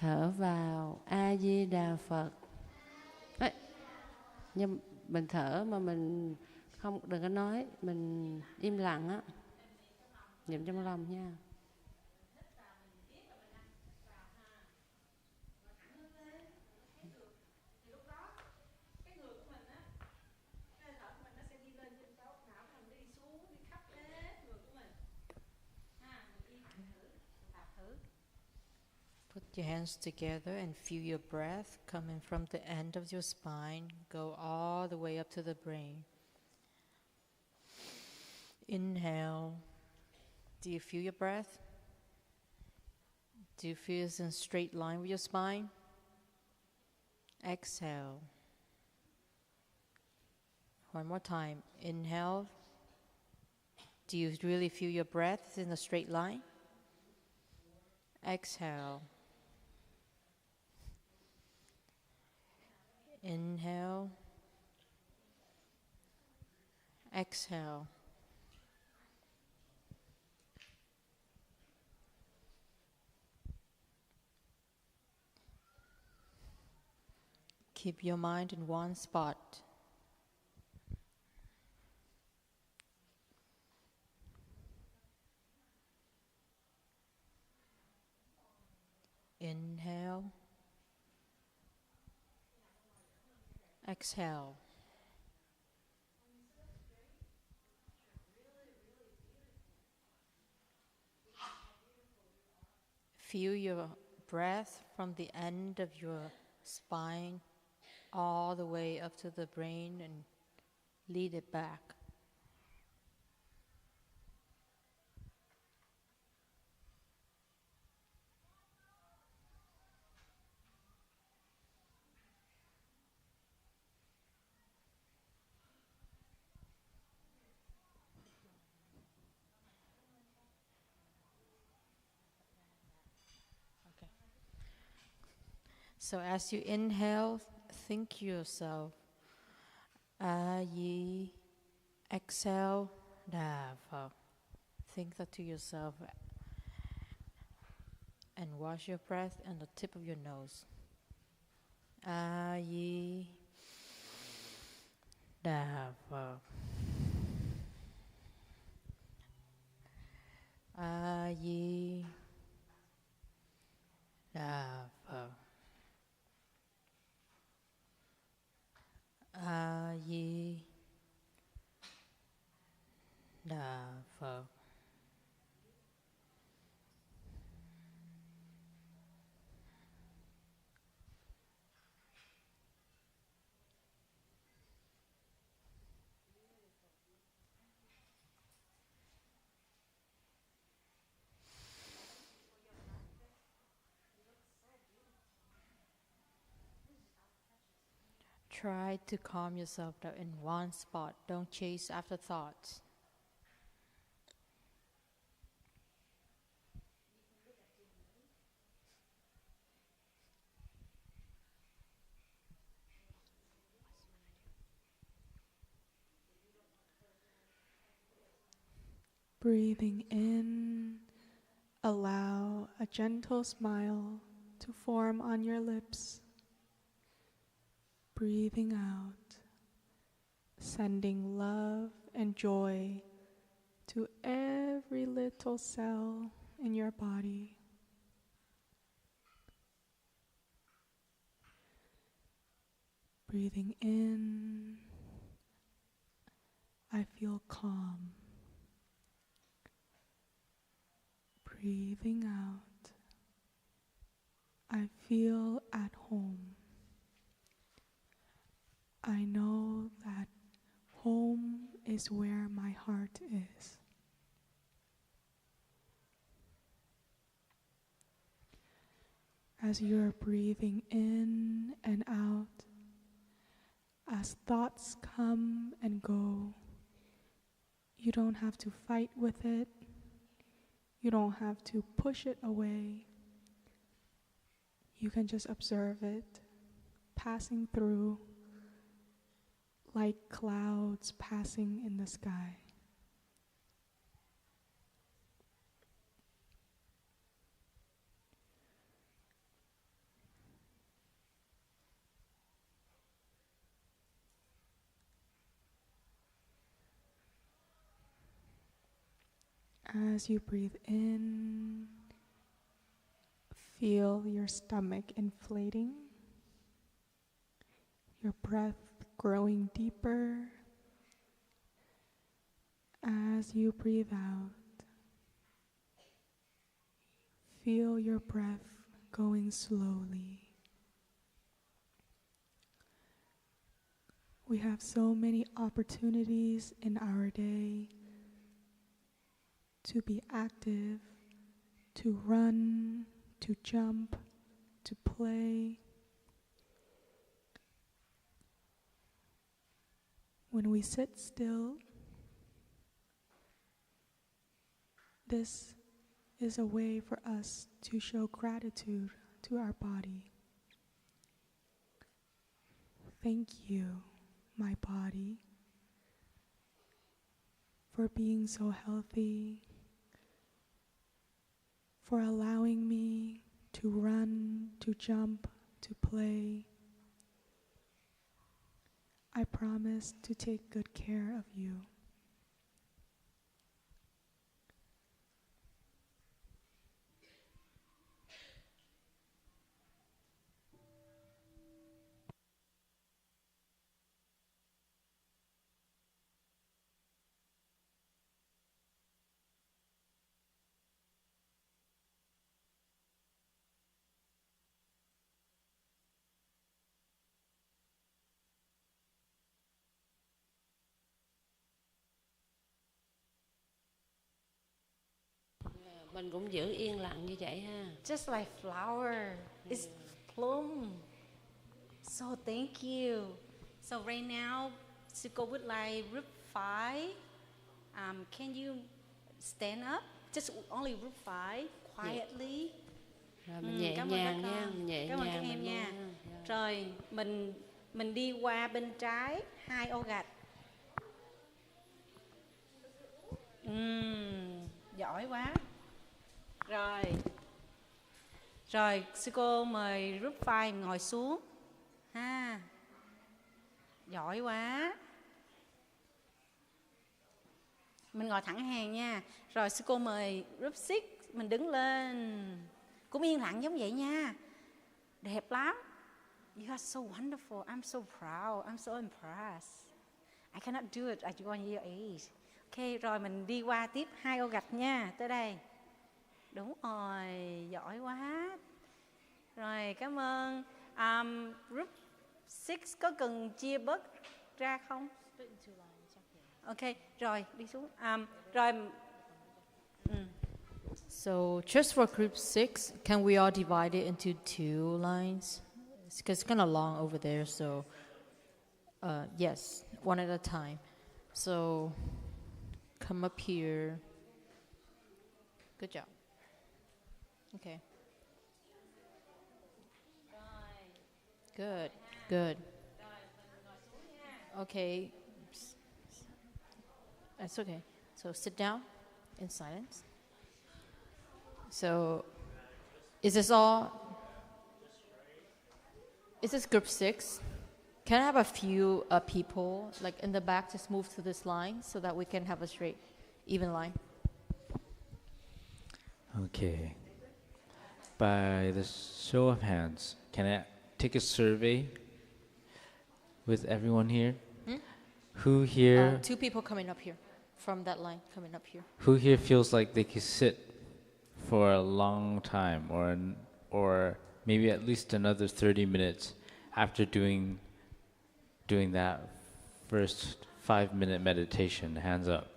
Thở vào A Di Đà Phật. Đấy. Nhưng mình thở mà mình không, đừng có nói, mình im lặng á, niệm trong lòng nha. Put your hands together and feel your breath coming from the end of your spine, go all the way up to the brain. Inhale. Do you feel your breath? Do you feel it's in a straight line with your spine? Exhale. One more time. Inhale. Do you really feel your breath in a straight line? Exhale. Inhale. Exhale. Keep your mind in one spot. Inhale. Exhale. Feel your breath from the end of your spine all the way up to the brain and lead it back. So as you inhale, think to yourself, A-Di, exhale, Đà Phật. Think that to yourself and watch your breath on the tip of your nose. A-Di, Đà Phật. A-Di, Đà Phật. A-Di, Đà Phật. Try to calm yourself down in one spot. Don't chase after thoughts. Breathing in, allow a gentle smile to form on your lips. Breathing out, sending love and joy to every little cell in your body. Breathing in, I feel calm. Breathing out, I feel at home. I know that home is where my heart is. As you're breathing in and out, as thoughts come and go, you don't have to fight with it. You don't have to push it away. You can just observe it, passing through like clouds passing in the sky. As you breathe in, feel your stomach inflating, your breath growing deeper. As you breathe out, feel your breath going slowly. We have so many opportunities in our day to be active, to run, to jump, to play. When we sit still, this is a way for us to show gratitude to our body. Thank you, my body, for being so healthy, for allowing me to run, to jump, to play. I promise to take good care of you. Mình cũng giữ yên lặng như vậy ha. Just like flower, it's bloom. So thank you. So right now, to go with like group 5, can you stand up? Just only group 5, quietly. Rồi mình nhẹ Cảm ơn nhàng các nha, con. nhẹ Cảm ơn nhàng các em mình nha. luôn ha. Rồi mình đi qua bên trái 2 ô gạch. Giỏi quá. Rồi sư cô mời group 5 ngồi xuống ha. Giỏi quá. Mình ngồi thẳng hàng nha. Rồi sư cô mời group 6 mình đứng lên. Cũng yên lặng giống vậy nha. Đẹp lắm. You are so wonderful. I'm so proud. I'm so impressed. I cannot do it at your age. Ok, rồi mình đi qua tiếp 2 ô gạch nha. Tới đây. Đúng rồi, giỏi quá. Rồi, cảm ơn. Group 6 có cần chia bớt ra không? Ok, rồi, đi xuống. Rồi. So just for group 6, can we all divide it into 2 lines? Because it's kind of long over there, so yes, one at a time. So come up here. Good job. Okay. Good, good. Okay. That's okay. So sit down in silence. So is this all? Is this group 6? Can I have a few people like in the back just move to this line so that we can have a straight, even line? Okay. By the show of hands, can I take a survey with everyone here? Who here? 2 people coming up here, from that line coming up here. Who here feels like they could sit for a long time, or maybe at least another 30 minutes after doing that first 5-minute meditation? Hands up.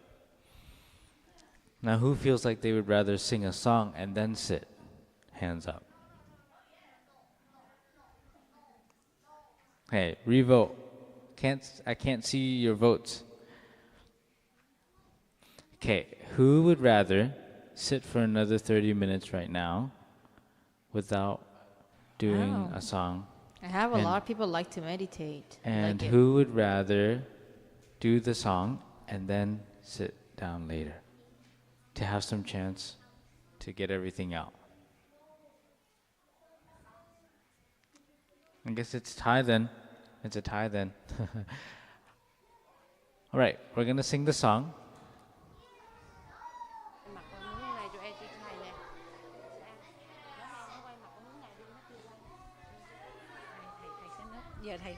Now, who feels like they would rather sing a song and then sit? Hands up. Hey, revote. I can't see your votes. Okay, who would rather sit for another 30 minutes right now without doing Wow. a song? I have a lot of people like to meditate. And like who would rather do the song and then sit down later to have some chance to get everything out? I guess it's tie then. It's a tie then. All right, we're going to sing the song. Giờ thầy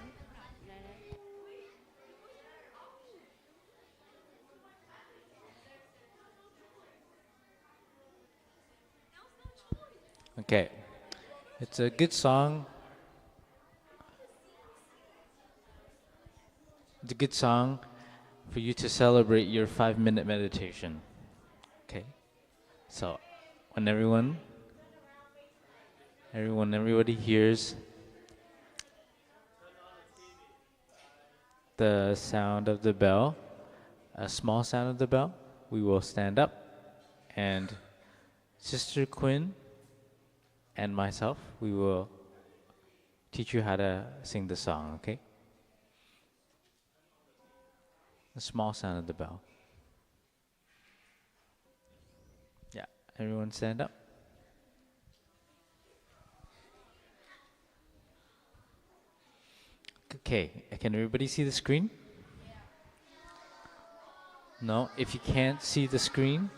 Okay. It's a good song. It's a good song for you to celebrate your 5-minute meditation. Okay. So when everybody hears the sound of the bell, a small sound of the bell, we will stand up, and Sister Quinn and myself, we will teach you how to sing the song, okay? The small sound of the bell. Yeah, everyone stand up. Okay, can everybody see the screen? No? If you can't see the screen,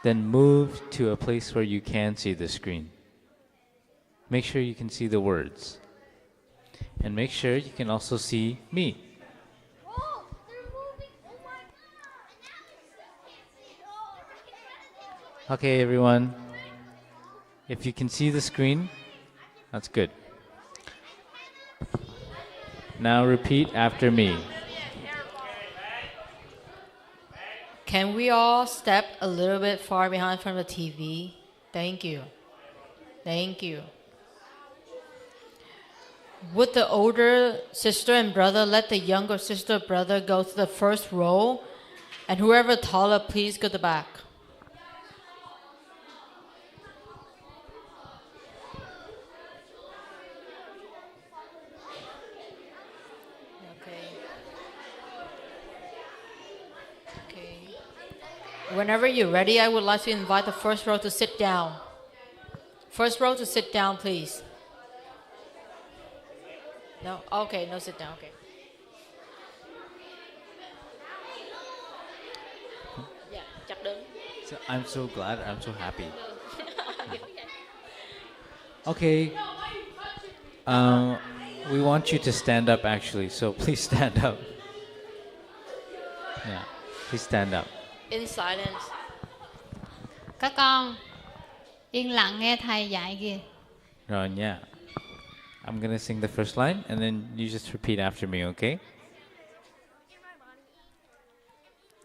then move to a place where you can see the screen. Make sure you can see the words. And make sure you can also see me. Okay, everyone. If you can see the screen, that's good. Now repeat after me. Can we all step a little bit far behind from the TV? Thank you. Thank you. Would the older sister and brother let the younger sister or brother go to the first row? And whoever taller, please go to the back. Whenever you're ready, I would like to invite the first row to sit down. First row to sit down, please. No? Okay, no sit down, okay. Yeah, chắc đứng. So I'm so glad, I'm so happy. Okay. We want you to stand up actually, so please stand up. Yeah, please stand up. In silence. Các con yên lặng nghe thầy dạy kìa. Rồi nha. I'm gonna sing the first line and then you just repeat after me, okay?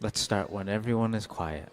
Let's start when everyone is quiet.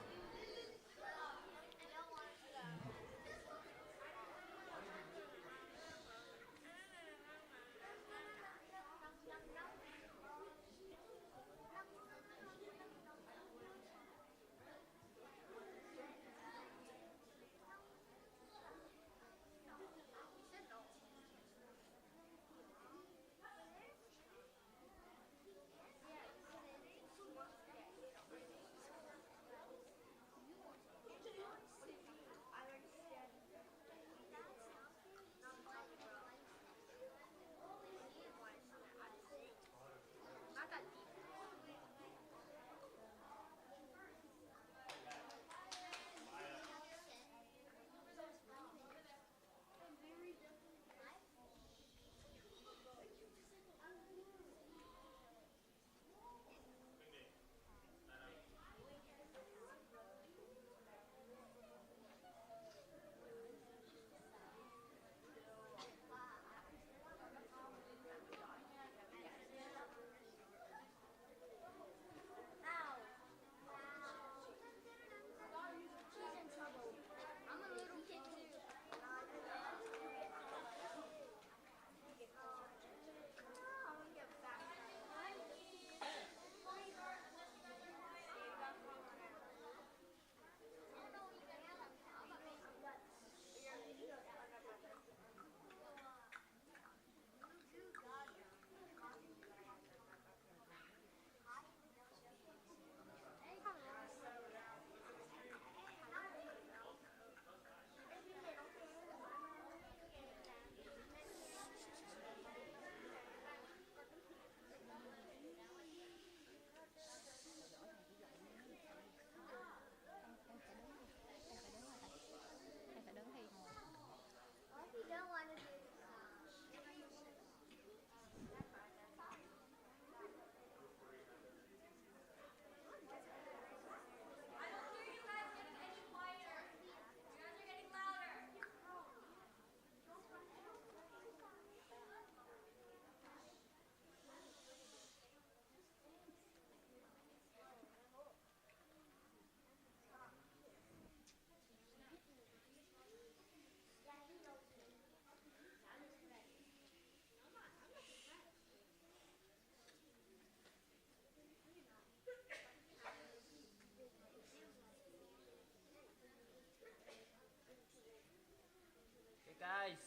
Guys,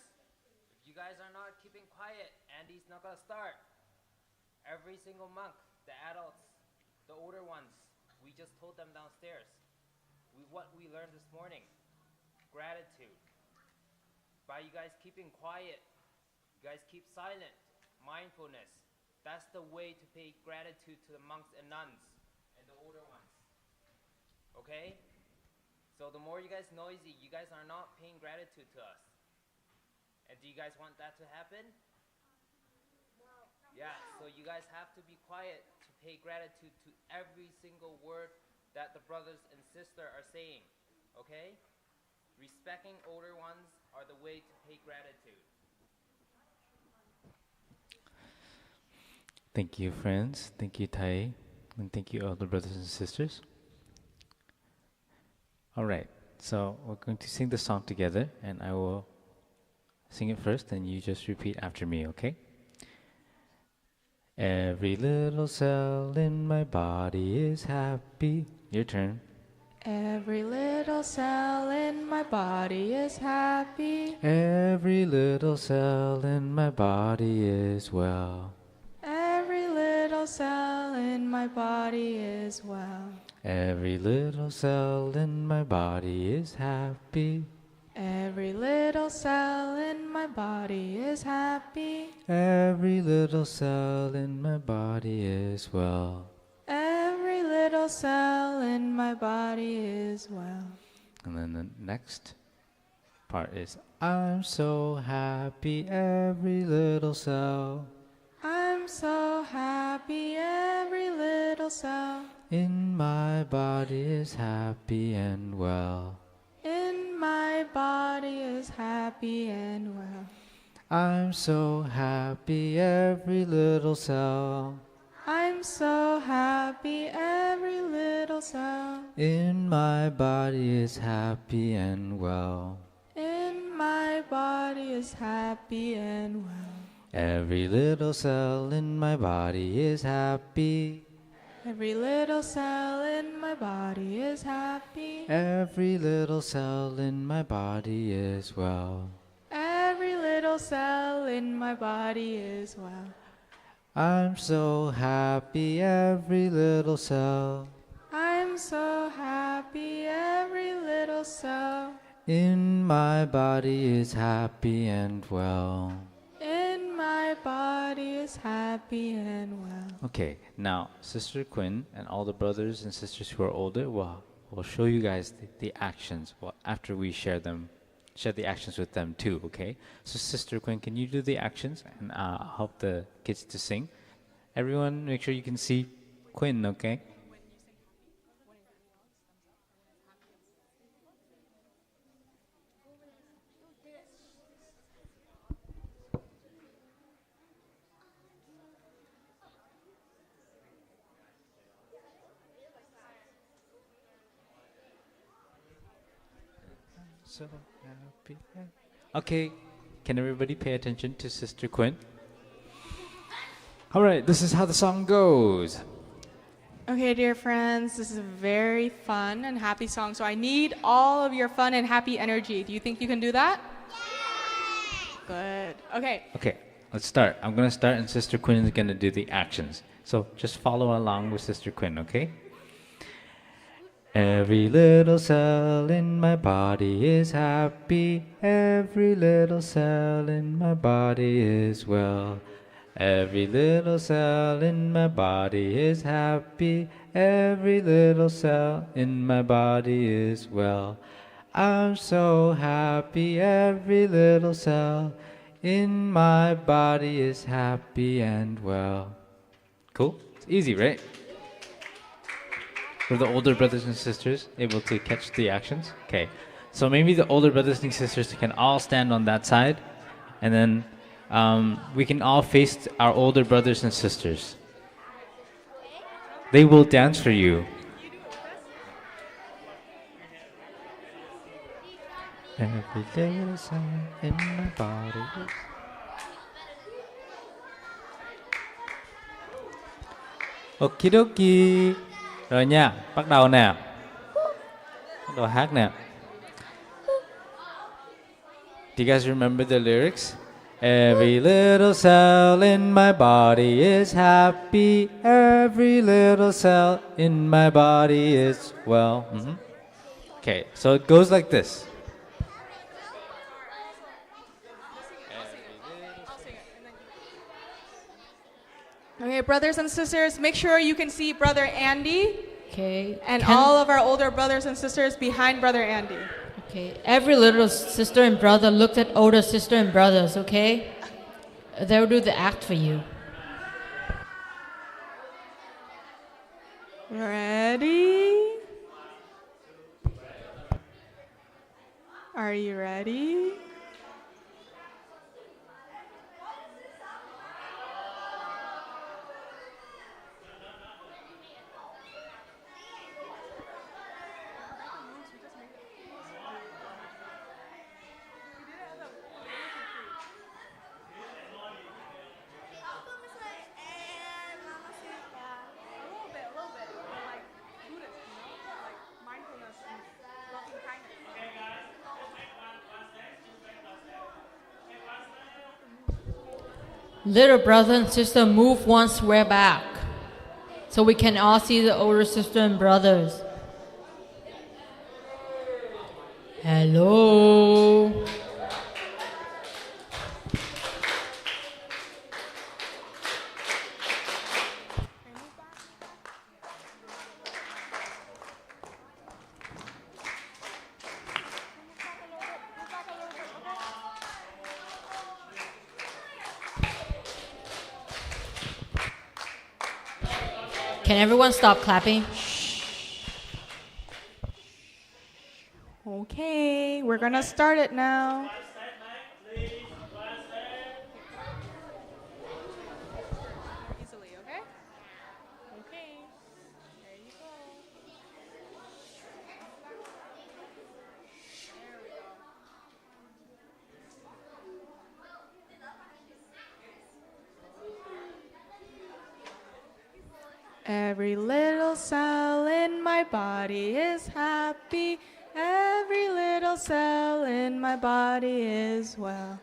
if you guys are not keeping quiet, Andy's not gonna start. Every single monk, the adults, the older ones, we just told them downstairs. What we learned this morning, gratitude. By you guys keeping quiet, you guys keep silent, mindfulness. That's the way to pay gratitude to the monks and nuns and the older ones. Okay? So the more you guys noisy, you guys are not paying gratitude to us. And do you guys want that to happen? Yeah, so you guys have to be quiet to pay gratitude to every single word that the brothers and sisters are saying, okay? Respecting older ones are the way to pay gratitude. Thank you, friends. Thank you, Tai. And thank you, all the brothers and sisters. All right, so we're going to sing the song together, and I will sing it first, and you just repeat after me, okay? Every little cell in my body is happy. Your turn. Every little cell in my body is happy. Every little cell in my body is well. Every little cell in my body is well. Every little cell in my body is happy. Every little cell in my body is happy. Every little cell in my body is well. Every little cell in my body is well. And then the next part is, I'm so happy, every little cell I'm so happy, every little cell in my body is happy and well. in my body is happy and well. I'm so happy, every little cell I'm so happy, every little cell in my body is happy and well. in my body is happy and well. Every little cell in my body is happy. Every little cell in my body is happy. Every little cell in my body is well. Every little cell in my body is well. I'm so happy, every little cell I'm so happy, every little cell in my body is happy and well. in my body is happy and well. Okay, now Sister Quinn and all the brothers and sisters who are older will show you guys the actions after we share the actions with them too, okay? So Sister Quinn, can you do the actions and help the kids to sing? Everyone, make sure you can see Quinn, okay? So happy. Okay, can everybody pay attention to Sister Quinn? All right, this is how the song goes. Okay, dear friends, this is a very fun and happy song, so I need all of your fun and happy energy. Do you think you can do that? Good. Okay. Okay, let's start. I'm going to start and Sister Quinn is going to do the actions. So just follow along with Sister Quinn, okay? Every little cell in my body is happy. Every little cell in my body is well. Every little cell in my body is happy. Every little cell in my body is well. I'm so happy, every little cell in my body is happy and well. Cool? It's easy, right? Were the older brothers and sisters able to catch the actions? Okay. So maybe the older brothers and sisters can all stand on that side, and then we can all face our older brothers and sisters. They will dance for you. Every little cell in my body is... Okie dokie. Rồi nha, bắt đầu nè. Bắt đầu hát nè. Do you guys remember the lyrics? Every little cell in my body is happy. Every little cell in my body is well. Okay, so it goes like this. Okay, brothers and sisters, make sure you can see Brother Andy. Okay. And all of our older brothers and sisters behind Brother Andy. Okay. Every little sister and brother looked at older sister and brothers, okay? They'll do the act for you. Ready? Are you ready? Little brother and sister, move one square back so we can all see the older sister and brothers. Hello. Can everyone stop clapping? Okay, we're gonna start it now. Easily, okay? Okay, there you go. There we go. Every little cell in my body is happy. Every little cell in my body is well.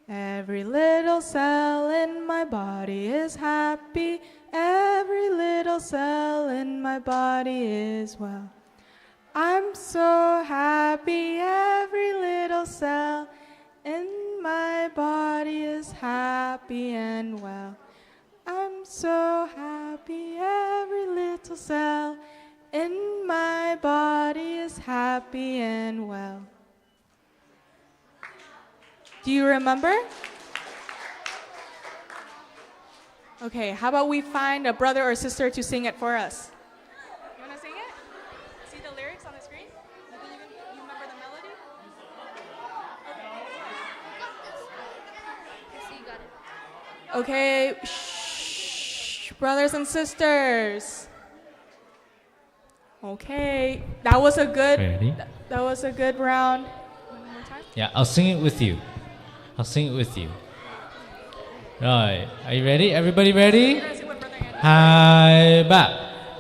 Every little cell in my body is happy. Every little cell in my body is well. I'm so happy. Every little cell in my body is happy and well. I'm so happy. Every little cell in my body is happy and well. Do you remember? Okay, how about we find a brother or sister to sing it for us? You want to sing it? See the lyrics on the screen? You remember the melody? Okay, shh, brothers and sisters. Okay, that was a good. Ready? That was a good round. One more time. Yeah, I'll sing it with you. I'll sing it with you. Right, are you ready? Everybody ready? Hi, back.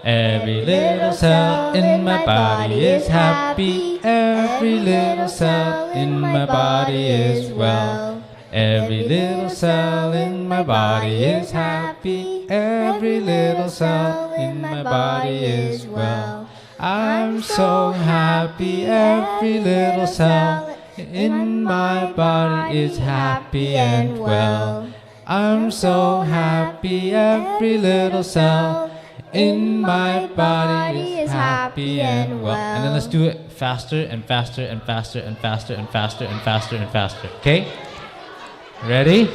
Every little cell in my body is happy. Every little cell in my body is well. Every little cell in my body is happy. Every little cell in my body is well. I'm so happy. Every little cell in my body is happy and well. I'm so happy. Every little cell in my body is happy and well. And then let's do it faster and faster and faster and faster and faster and faster and faster. Okay? Ready?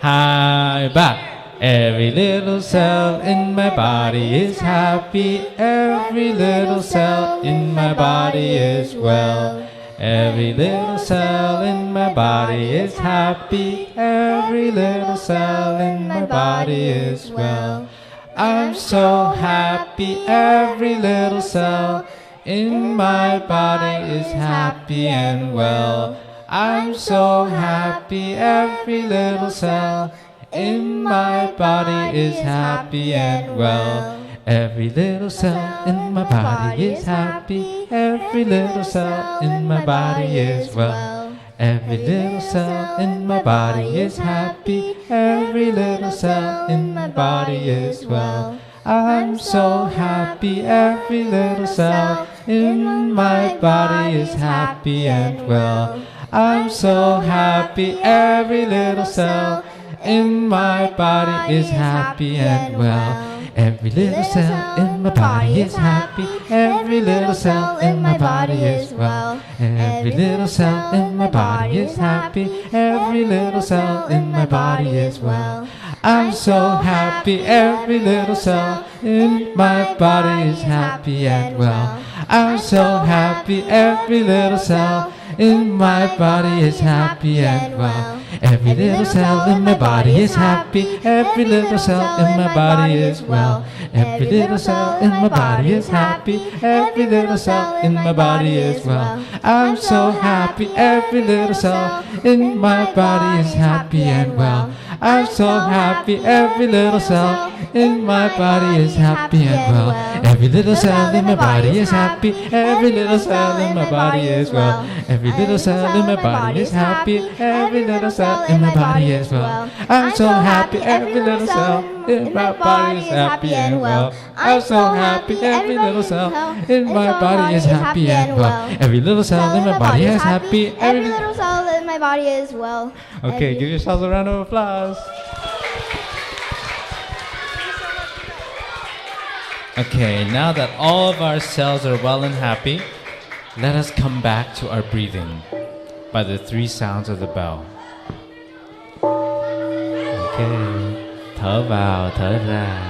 High back. Every little cell in my body is happy. Every little cell in my body is well. Every little cell in my body is happy. Every little cell in my body is well. I'm so happy. Every little cell in my body is happy and well. I'm so happy. Every little cell in my body is happy and well. Every little cell in my body is happy. Every little cell in my body is well. Every little cell in my body is happy. Every little cell in my body is well. I'm so happy. Every little cell in my body is happy and well. I'm so happy. Every little cell in my body is happy and well. Every little cell in my body is happy. Every little cell in my body is well. Every little cell in my body is happy. Every little cell in my body is well. I'm so happy. Every little cell in my body is happy and well. I'm so happy. Every little cell in my body is happy and well. Every little cell in my body is happy. Every little cell in my body is well. Every little cell in my body is happy. Every little cell in my body is well. I'm so happy. Every little cell in my body is happy and well. I'm so happy. Every little cell in my body is happy and well. Every little cell in my body is happy. Every little cell in my body is well. Every little cell in my body is happy. Every little cell in my body is well. I'm so happy. Every little cell in my body is happy and well. I'm so happy. Every little cell in my body is happy and well. Every little cell in my body is happy. Every little cell in my body is well. Okay, give yourselves a round of applause. Okay, now that all of our cells are well and happy, let us come back to our breathing by the 3 sounds of the bell. Okay, thở vào, thở ra.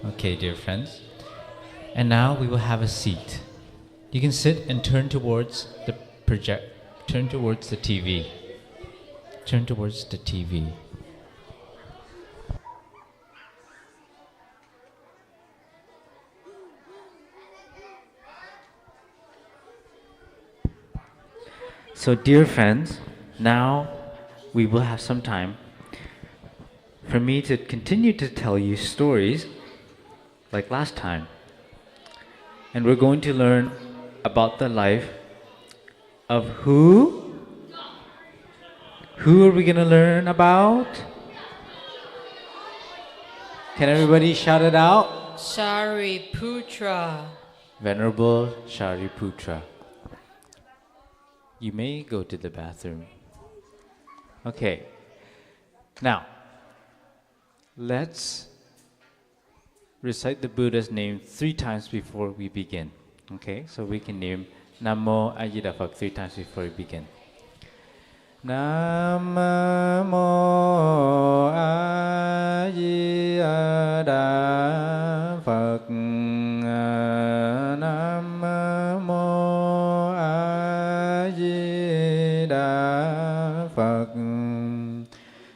Okay, dear friends. And now we will have a seat. You can sit and turn towards the turn towards the TV. Turn towards the TV. So, dear friends, now we will have some time for me to continue to tell you stories like last time. And we're going to learn about the life of who? Who are we going to learn about? Can everybody shout it out? Shariputra. Venerable Shariputra. You may go to the bathroom. Okay. Now, let's recite the Buddha's name 3 times before we begin. Okay, so we can name Namo A Di Đà Phật 3 times before we begin. Namo A Di Đà Phật. Namo A Di Đà Phật.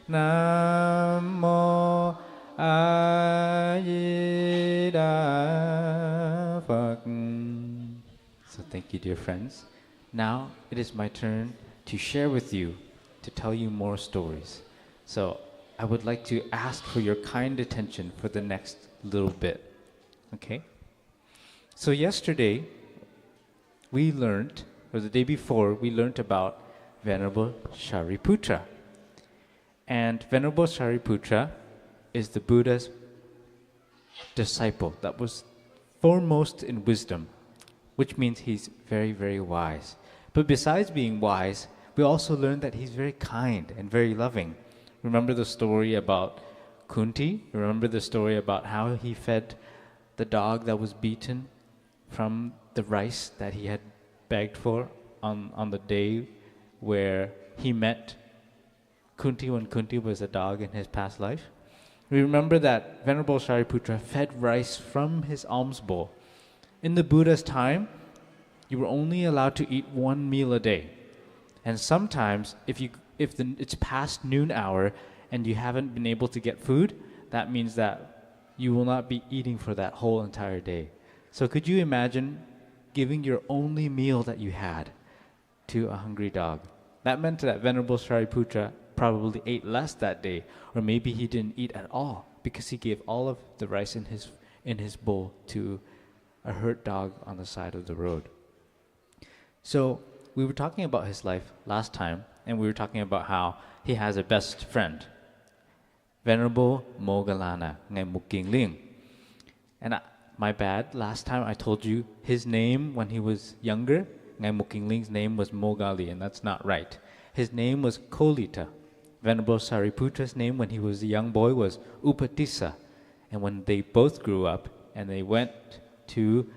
Namo A Di Đà Phật. So thank you, dear friends. Now it is my turn to share with you, to tell you more stories. So I would like to ask for your kind attention for the next little bit. Okay? So yesterday we learned, or the day before, we learned about Venerable Shariputra. And Venerable Shariputra is the Buddha's disciple that was foremost in wisdom, which means he's very, very wise. But besides being wise, we also learned that he's very kind and very loving. Remember the story about Kunti? Remember the story about how he fed the dog that was beaten from the rice that he had begged for on the day where he met Kunti, when Kunti was a dog in his past life? We remember that Venerable Shariputra fed rice from his alms bowl. In the Buddha's time, you were only allowed to eat 1 meal a day. And sometimes, if it's past noon hour and you haven't been able to get food, that means that you will not be eating for that whole entire day. So could you imagine giving your only meal that you had to a hungry dog? That meant that Venerable Shariputra probably ate less that day, or maybe he didn't eat at all because he gave all of the rice in his bowl to a hurt dog on the side of the road. So we were talking about his life last time, and we were talking about how he has a best friend, Venerable Moggallana Ngai Muking Ling. And my bad, last time I told you his name when he was younger, Ngai Muking Ling's name was Mogali, and that's not right. His name was Kolita. Venerable Sariputra's name when he was a young boy was Upatissa. And when they both grew up and they went to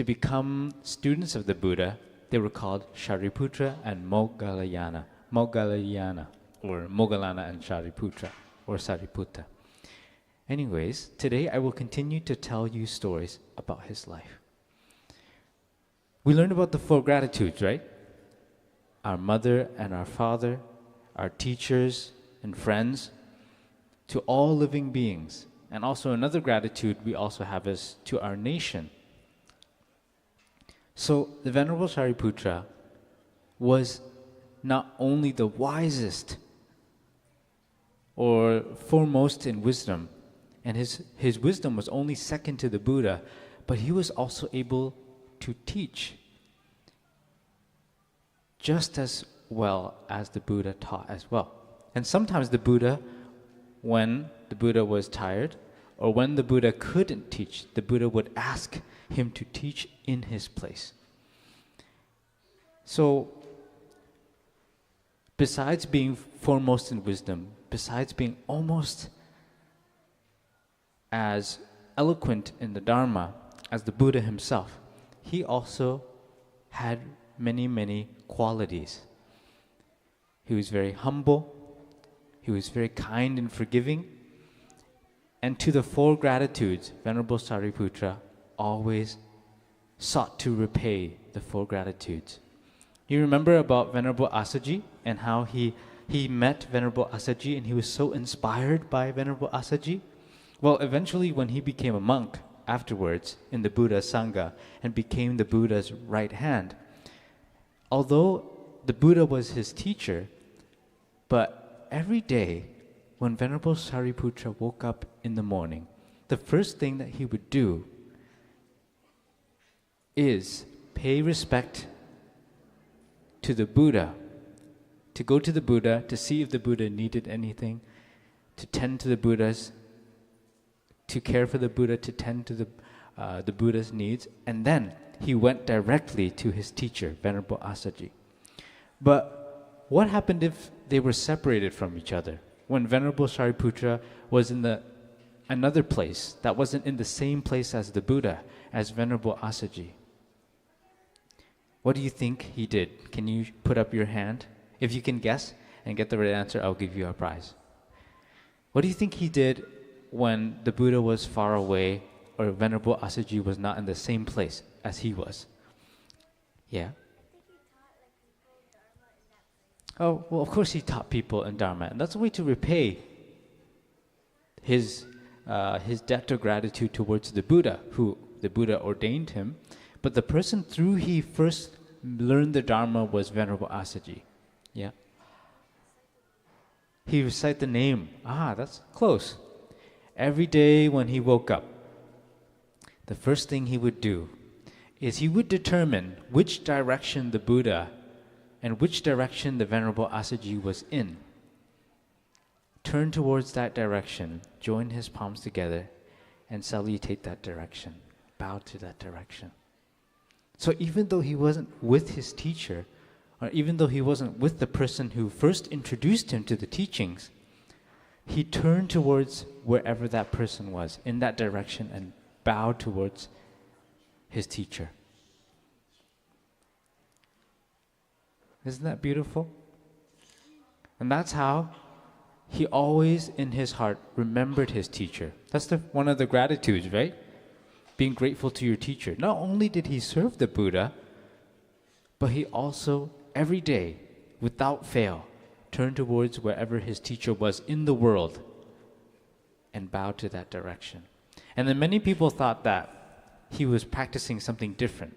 become students of the Buddha, they were called Shariputra and Moggallana, or Moggallana and Shariputra, or Sariputta. Anyways, today I will continue to tell you stories about his life. We learned about the 4 gratitudes, right? Our mother and our father, our teachers and friends, to all living beings. And also another gratitude we also have is to our nation. So the Venerable Shariputra was not only the wisest or foremost in wisdom, and his wisdom was only second to the Buddha, but he was also able to teach just as well as the Buddha taught as well. And sometimes the Buddha, when the Buddha was tired, or when the Buddha couldn't teach, the Buddha would ask him to teach in his place. So, besides being foremost in wisdom, besides being almost as eloquent in the Dharma as the Buddha himself, he also had many, many qualities. He was very humble, he was very kind and forgiving, and to the 4 gratitudes, Venerable Sariputra always sought to repay the 4 gratitudes. You remember about Venerable Asaji and how he met Venerable Asaji and he was so inspired by Venerable Asaji? Well, eventually when he became a monk afterwards in the Buddha's Sangha and became the Buddha's right hand, although the Buddha was his teacher, but every day when Venerable Sariputra woke up in the morning, the first thing that he would do is pay respect to the Buddha, to go to the Buddha, to see if the Buddha needed anything, to tend to the Buddha's, to care for the Buddha, to tend to the Buddha's needs, and then he went directly to his teacher, Venerable Asaji. But what happened if they were separated from each other? When Venerable Shariputra was in another place that wasn't in the same place as the Buddha, as Venerable Asaji, what do you think he did? Can you put up your hand? If you can guess and get the right answer, I'll give you a prize. What do you think he did when the Buddha was far away or Venerable Asaji was not in the same place as he was? Yeah? Oh, well, of course he taught people in Dharma, and that's a way to repay his debt of gratitude towards the Buddha, who the Buddha ordained him. But the person through he first learned the Dharma was Venerable Asaji. Yeah? He recited the name. That's close. Every day when he woke up, the first thing he would do is he would determine which direction the Buddha and which direction the Venerable Asaji was in. Turn towards that direction, join his palms together, and salutate that direction. Bow to that direction. So even though he wasn't with his teacher, or even though he wasn't with the person who first introduced him to the teachings, he turned towards wherever that person was, in that direction, and bowed towards his teacher. Isn't that beautiful? And that's how he always, in his heart, remembered his teacher. That's one of the gratitudes, right? Being grateful to your teacher. Not only did he serve the Buddha, but he also, every day, without fail, turned towards wherever his teacher was in the world and bowed to that direction. And then many people thought that he was practicing something different.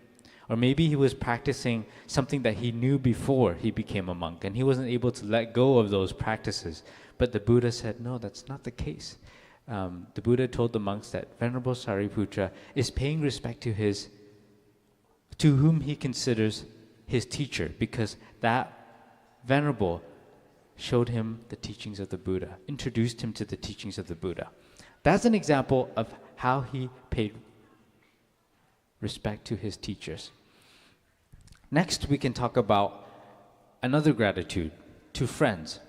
Or maybe he was practicing something that he knew before he became a monk, and he wasn't able to let go of those practices. But the Buddha said, no, that's not the case. The Buddha told the monks that Venerable Sariputra is paying respect to whom he considers his teacher, because that Venerable showed him the teachings of the Buddha, introduced him to the teachings of the Buddha. That's an example of how he paid respect to his teachers. Next, we can talk about another gratitude to friends.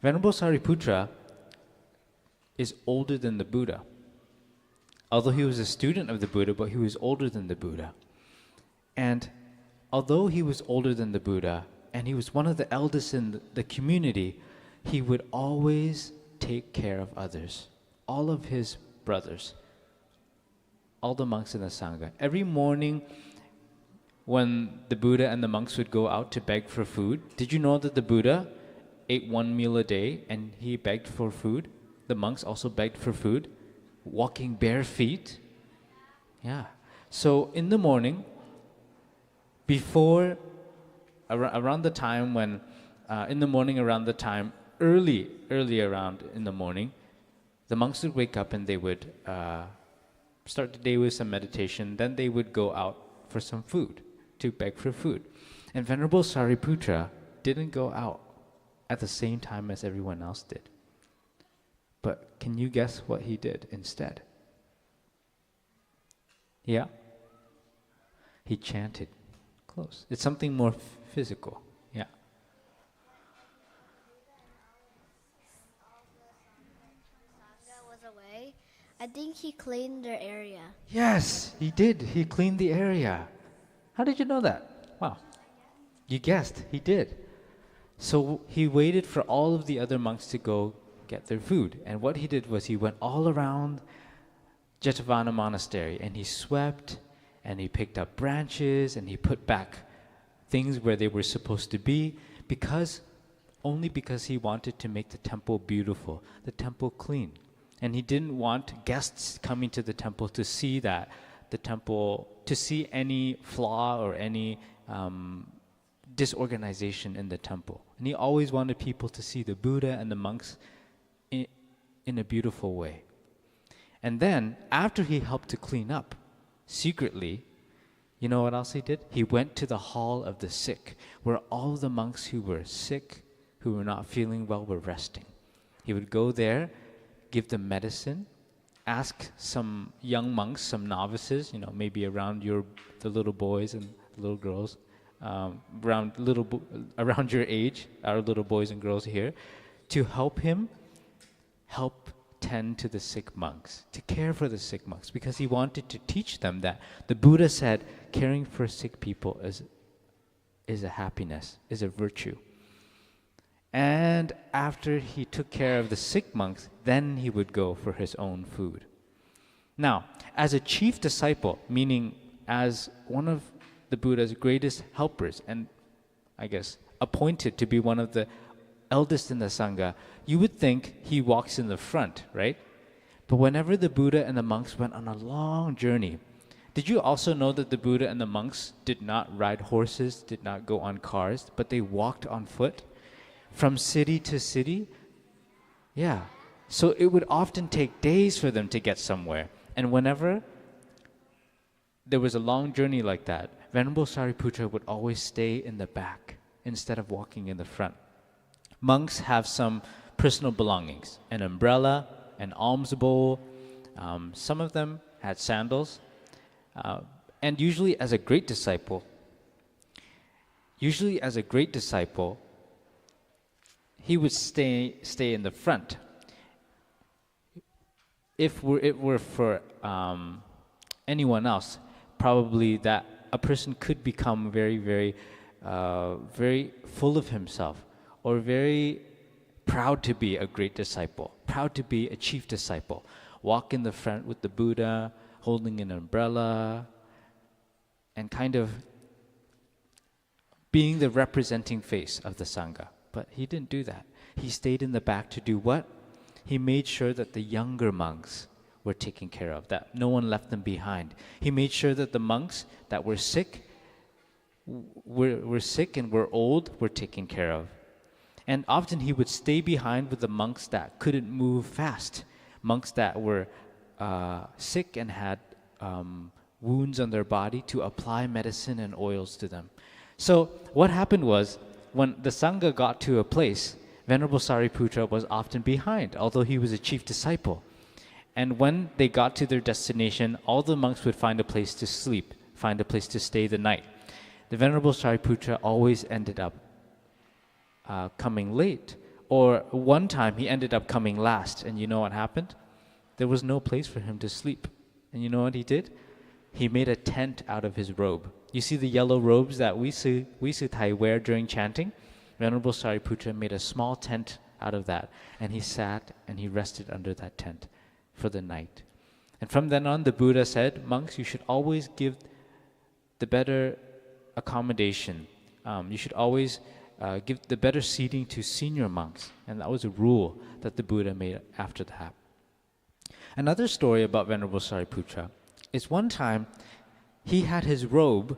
Venerable Sariputra is older than the Buddha. Although he was a student of the Buddha, but he was older than the Buddha. And although he was older than the Buddha, and he was one of the eldest in the community, he would always take care of others, all of his brothers, all the monks in the Sangha. Every morning when the Buddha and the monks would go out to beg for food, did you know that the Buddha ate one meal a day and he begged for food? The monks also begged for food, walking bare feet. Yeah. So in the morning, before, around the time when, in the morning around the time, early around in the morning, the monks would wake up and they would start the day with some meditation. Then they would go out for some food, to beg for food. And Venerable Sariputra didn't go out at the same time as everyone else did. But can you guess what he did instead? Yeah? He chanted. Close. It's something more physical. Yeah. Sangha was away. I think he cleaned their area. Yes, he did. He cleaned the area. How did you know that? Wow. You guessed. He did. So he waited for all of the other monks to go get their food. And what he did was he went all around Jetavana Monastery and he swept and he picked up branches and he put back things where they were supposed to be, only because he wanted to make the temple beautiful, the temple clean. And he didn't want guests coming to the temple to see to see any flaw or any disorganization in the temple. And he always wanted people to see the Buddha and the monks in a beautiful way. And then, after he helped to clean up, secretly, you know what else he did? He went to the hall of the sick, where all the monks who were sick, who were not feeling well, were resting. He would go there, give them medicine, ask some young monks, some novices, maybe around the little boys and little girls, around your age, our little boys and girls here, to help tend to the sick monks, to care for the sick monks, because he wanted to teach them that the Buddha said caring for sick people is a happiness, is a virtue. And after he took care of the sick monks, then he would go for his own food. Now, as a chief disciple, meaning as one of the Buddha's greatest helpers, and I guess appointed to be one of the eldest in the Sangha, you would think he walks in the front, right? But whenever the Buddha and the monks went on a long journey, did you also know that the Buddha and the monks did not ride horses, did not go on cars, but they walked on foot from city to city? Yeah. So it would often take days for them to get somewhere. And whenever there was a long journey like that, Venerable Sariputra would always stay in the back instead of walking in the front. Monks have some personal belongings, an umbrella, an alms bowl. Some of them had sandals. And usually as a great disciple, he would stay in the front. If it were for anyone else, probably that a person could become very, very, very full of himself, or very proud to be a great disciple, proud to be a chief disciple. Walk in the front with the Buddha, holding an umbrella, and kind of being the representing face of the Sangha. But he didn't do that. He stayed in the back to do what? He made sure that the younger monks were taken care of, that no one left them behind. He made sure that the monks that were sick and were old were taken care of. And often he would stay behind with the monks that couldn't move fast, monks that were sick and had wounds on their body, to apply medicine and oils to them. So what happened was, when the Sangha got to a place, Venerable Sariputra was often behind, although he was a chief disciple. And when they got to their destination, all the monks would find a place to sleep, find a place to stay the night. The Venerable Sariputra always ended up coming late. Or one time he ended up coming last, and you know what happened? There was no place for him to sleep. And you know what he did? He made a tent out of his robe. You see the yellow robes that we Suthai wear during chanting? Venerable Sariputra made a small tent out of that, and he sat and he rested under that tent for the night. And from then on, the Buddha said, monks, you should always give the better accommodation. You should always give the better seating to senior monks. And that was a rule that the Buddha made after that. Another story about Venerable Sariputra is one time he had his robe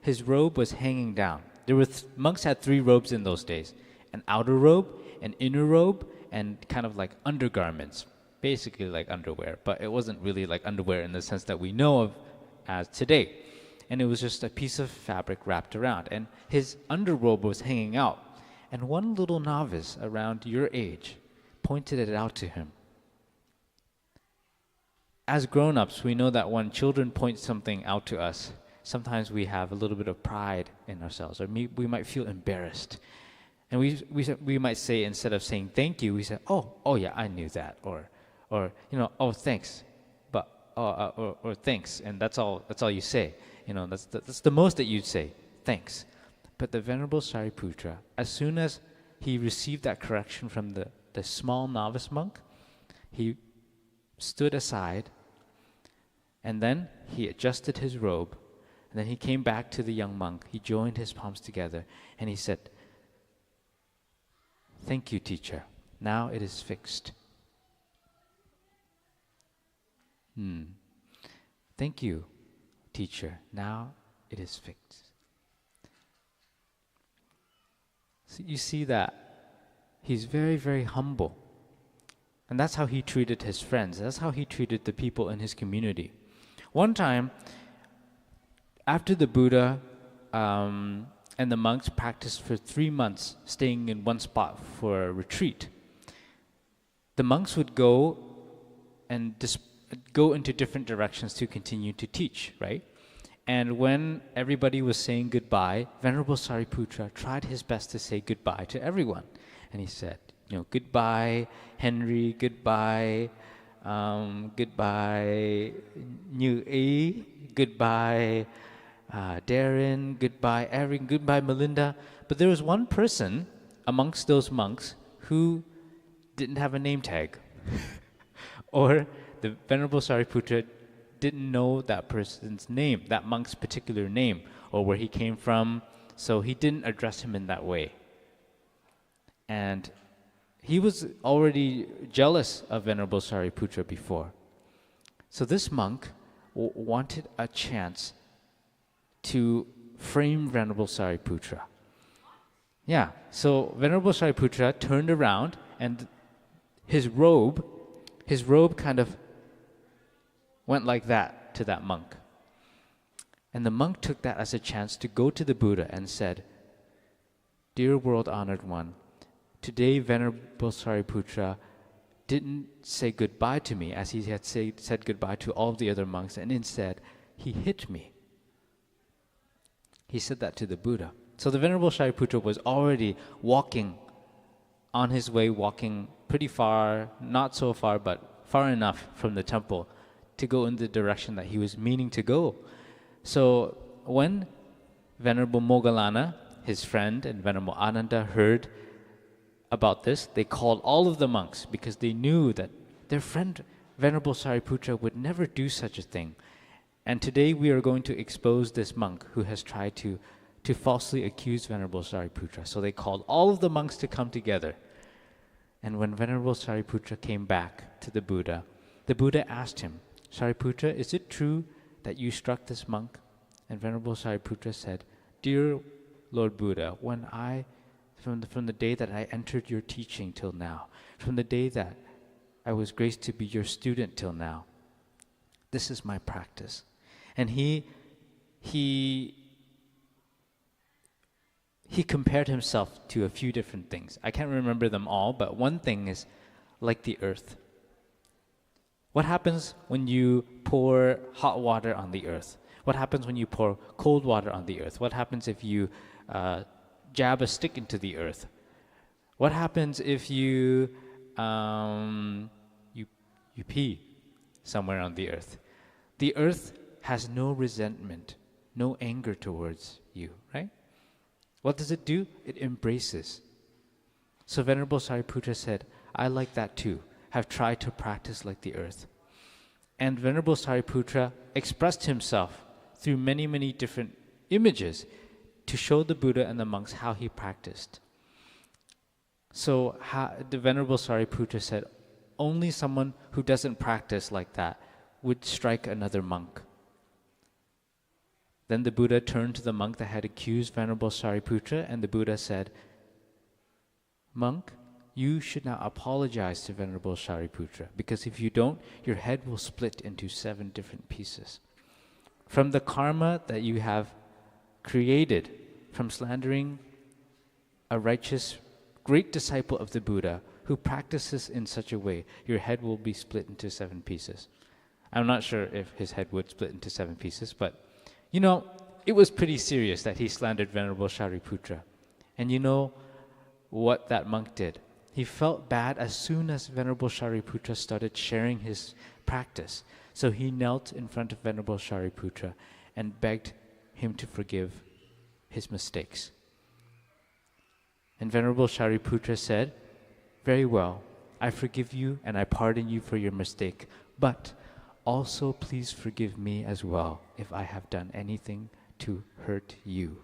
was hanging down. There were monks had 3 robes in those days: an outer robe, an inner robe, and kind of like undergarments, basically like underwear, but it wasn't really like underwear in the sense that we know of as today. And it was just a piece of fabric wrapped around, and his underrobe was hanging out. And one little novice around your age pointed it out to him. As grown-ups, we know that when children point something out to us, sometimes we have a little bit of pride in ourselves, or we might feel embarrassed. And we might say, instead of saying thank you, we say, oh yeah, I knew that, or oh, thanks, but or thanks, and that's all you say. That's the most that you'd say, thanks. But the Venerable Sariputra, as soon as he received that correction from the small novice monk, he stood aside, and then he adjusted his robe, and then he came back to the young monk. He joined his palms together, and he said, "Thank you, teacher. Now it is fixed." Thank you, teacher. Now it is fixed. So you see that he's very, very humble. And that's how he treated his friends. That's how he treated the people in his community. One time, after the Buddha and the monks practiced for 3 months, staying in one spot for a retreat, the monks would go and go into different directions to continue to teach, right? And when everybody was saying goodbye, Venerable Sariputra tried his best to say goodbye to everyone. And he said, goodbye, Henry, goodbye, goodbye, Như Ý, goodbye, Darren, goodbye, Erin, goodbye, Melinda. But there was one person amongst those monks who didn't have a name tag. Or the Venerable Sariputra didn't know that person's name, that monk's particular name, or where he came from, so he didn't address him in that way. And he was already jealous of Venerable Sariputra before. So this monk wanted a chance to frame Venerable Sariputra. Yeah, so Venerable Sariputra turned around, and his robe kind of went like that to that monk. And the monk took that as a chance to go to the Buddha and said, "Dear world-honored one, today Venerable Sariputra didn't say goodbye to me as he had said goodbye to all the other monks, and instead he hit me." He said that to the Buddha. So the Venerable Sariputra was already walking on his way, walking pretty far, not so far, but far enough from the temple to go in the direction that he was meaning to go. So when Venerable Moggallana, his friend, and Venerable Ananda heard about this, they called all of the monks because they knew that their friend Venerable Sariputra would never do such a thing. And today we are going to expose this monk who has tried to falsely accuse Venerable Sariputra. So they called all of the monks to come together. And when Venerable Sariputra came back to the Buddha, The Buddha asked him, Sariputra, is it true that you struck this monk? And Venerable Sariputra said, Dear Lord Buddha, from the day that I entered your teaching till now, from the day that I was graced to be your student till now, this is my practice. And he compared himself to a few different things. I can't remember them all, but one thing is like the earth. What happens when you pour hot water on the earth? What happens when you pour cold water on the earth? What happens if you jab a stick into the earth? What happens if you pee somewhere on the earth? The earth has no resentment, no anger towards you, right? What does it do? It embraces. So Venerable Sariputra said, I like that too, have tried to practice like the earth. And Venerable Sariputra expressed himself through many, many different images to show the Buddha and the monks how he practiced. So the Venerable Sariputra said, only someone who doesn't practice like that would strike another monk. Then the Buddha turned to the monk that had accused Venerable Sariputra, and the Buddha said, Monk, you should now apologize to Venerable Sariputra, because if you don't, your head will split into 7 different pieces. From the karma that you have created from slandering a righteous, great disciple of the Buddha who practices in such a way, your head will be split into 7 pieces. I'm not sure if his head would split into 7 pieces, but you know, it was pretty serious that he slandered Venerable Sariputra. And you know what that monk did? He felt bad as soon as Venerable Sariputra started sharing his practice. So he knelt in front of Venerable Sariputra and begged him to forgive his mistakes. And Venerable Sariputra said, very well, I forgive you and I pardon you for your mistake, but also please forgive me as well if I have done anything to hurt you.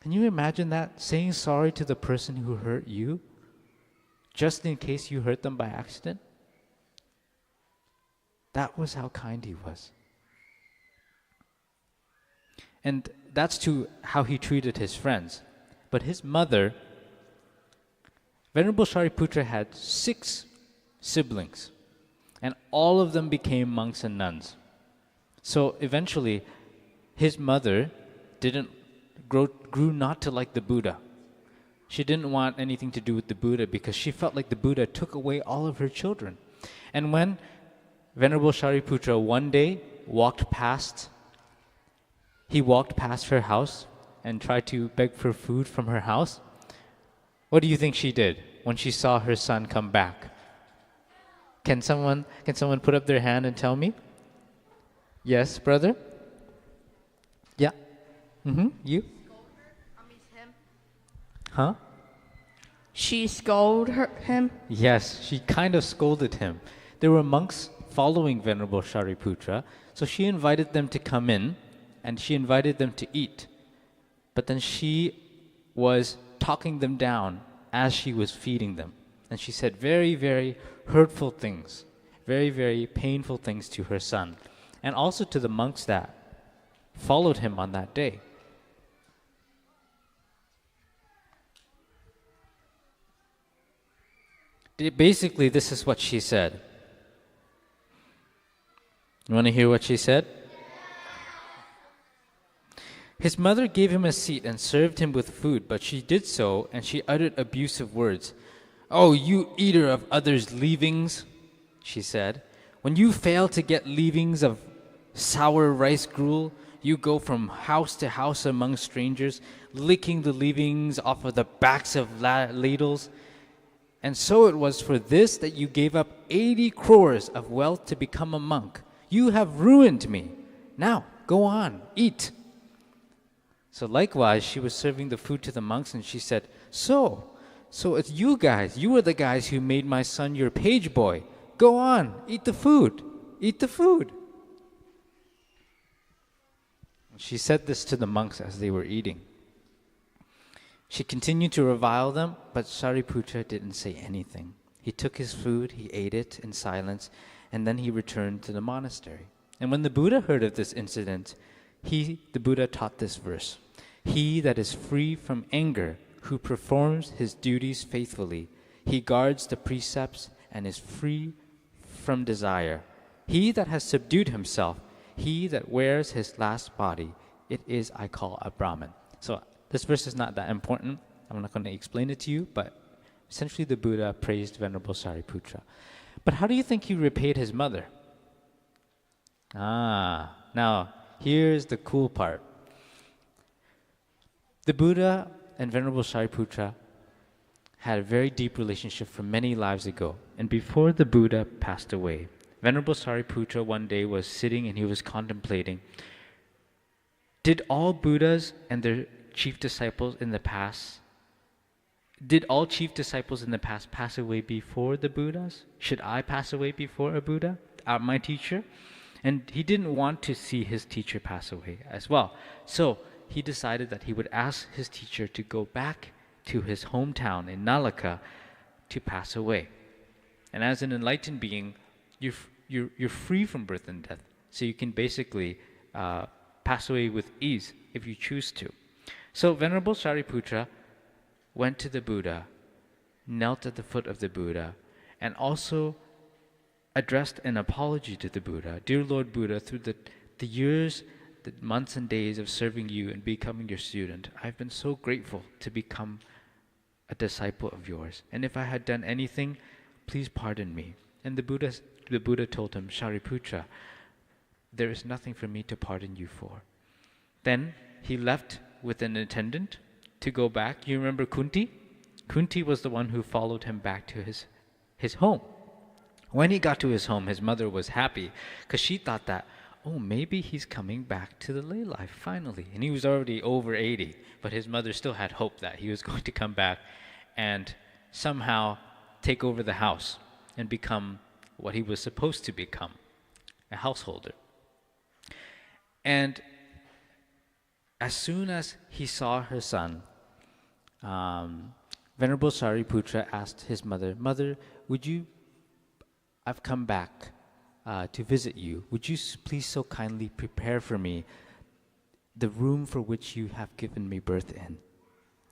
Can you imagine that? Saying sorry to the person who hurt you, just in case you hurt them by accident? That was how kind he was. And that's to how he treated his friends. But his mother, Venerable Sariputra had 6 siblings, and all of them became monks and nuns. So eventually, his mother grew not to like the Buddha. She didn't want anything to do with the Buddha because she felt like the Buddha took away all of her children. And when Venerable Sariputra one day walked past her house and tried to beg for food from her house, what do you think she did when she saw her son come back? Can someone put up their hand and tell me? Yes, brother? Yeah. You? Him. Huh? She scolded him. Yes, she kind of scolded him. There were monks following Venerable Sariputra, so she invited them to come in and she invited them to eat. But then she was talking them down as she was feeding them. And she said very, very hurtful things, very, very painful things to her son, and also to the monks that followed him on that day. Basically, this is what she said. You want to hear what she said? His mother gave him a seat and served him with food, but she did so, and she uttered abusive words. "Oh, you eater of others' leavings," she said. "When you fail to get leavings of sour rice gruel, you go from house to house among strangers, licking the leavings off of the backs of ladles. And so it was for this that you gave up 80 crores of wealth to become a monk. You have ruined me. Now, go on, eat." So likewise, she was serving the food to the monks, and she said, So it's you guys. You were the guys who made my son your page boy. Go on, eat the food. Eat the food. She said this to the monks as they were eating. She continued to revile them, but Sariputra didn't say anything. He took his food, he ate it in silence, and then he returned to the monastery. And when the Buddha heard of this incident, the Buddha taught this verse: "He that is free from anger, who performs his duties faithfully, he guards the precepts and is free from desire. He that has subdued himself, he that wears his last body, it is I call a Brahmin." So this verse is not that important. I'm not going to explain it to you, but essentially the Buddha praised Venerable Sariputra. But how do you think he repaid his mother? Now here's the cool part. The Buddha and Venerable Sariputra had a very deep relationship from many lives ago. And before the Buddha passed away, Venerable Sariputra one day was sitting and he was contemplating, did all Buddhas and their chief disciples in the past, did all chief disciples in the past pass away before the Buddhas? Should I pass away before a Buddha, my teacher? And he didn't want to see his teacher pass away as well. So he decided that he would ask his teacher to go back to his hometown in Nalaka to pass away. And as an enlightened being, you're free from birth and death. So you can basically pass away with ease if you choose to. So Venerable Sariputra went to the Buddha, knelt at the foot of the Buddha, and also addressed an apology to the Buddha. "Dear Lord Buddha, through the years, the months and days of serving you and becoming your student, I've been so grateful to become a disciple of yours. And if I had done anything, please pardon me." And the Buddha told him, "Shariputra, there is nothing for me to pardon you for." Then he left with an attendant to go back. You remember Kunti? Kunti was the one who followed him back to his home. When he got to his home, his mother was happy because she thought that, oh, maybe he's coming back to the lay life finally. And he was already over 80, but his mother still had hope that he was going to come back and somehow take over the house and become what he was supposed to become, a householder. And as soon as he saw her son, Venerable Sariputra asked his mother, "Mother, I've come back to visit you. Would you please so kindly prepare for me the room for which you have given me birth in?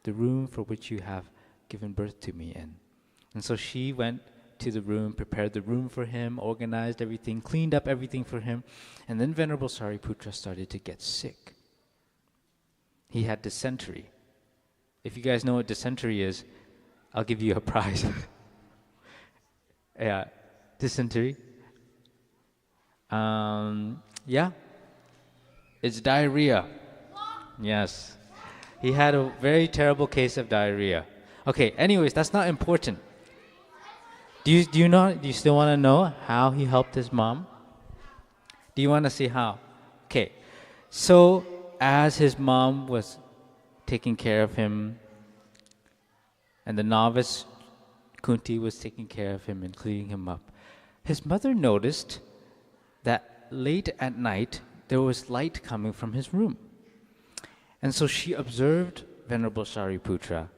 The room for which you have given birth to me in." And so she went to the room, prepared the room for him, organized everything, cleaned up everything for him. And then Venerable Sariputra started to get sick. He had dysentery. If you guys know what dysentery is, I'll give you a prize. Yeah, dysentery. Yeah, it's diarrhea. Yes, he had a very terrible case of diarrhea. Okay, anyways, that's not important. Do you still want to know how he helped his mom? Do you want to see how? Okay, so as his mom was taking care of him, and the novice Kunti was taking care of him and cleaning him up, his mother noticed that late at night there was light coming from his room. And so she observed Venerable Sariputra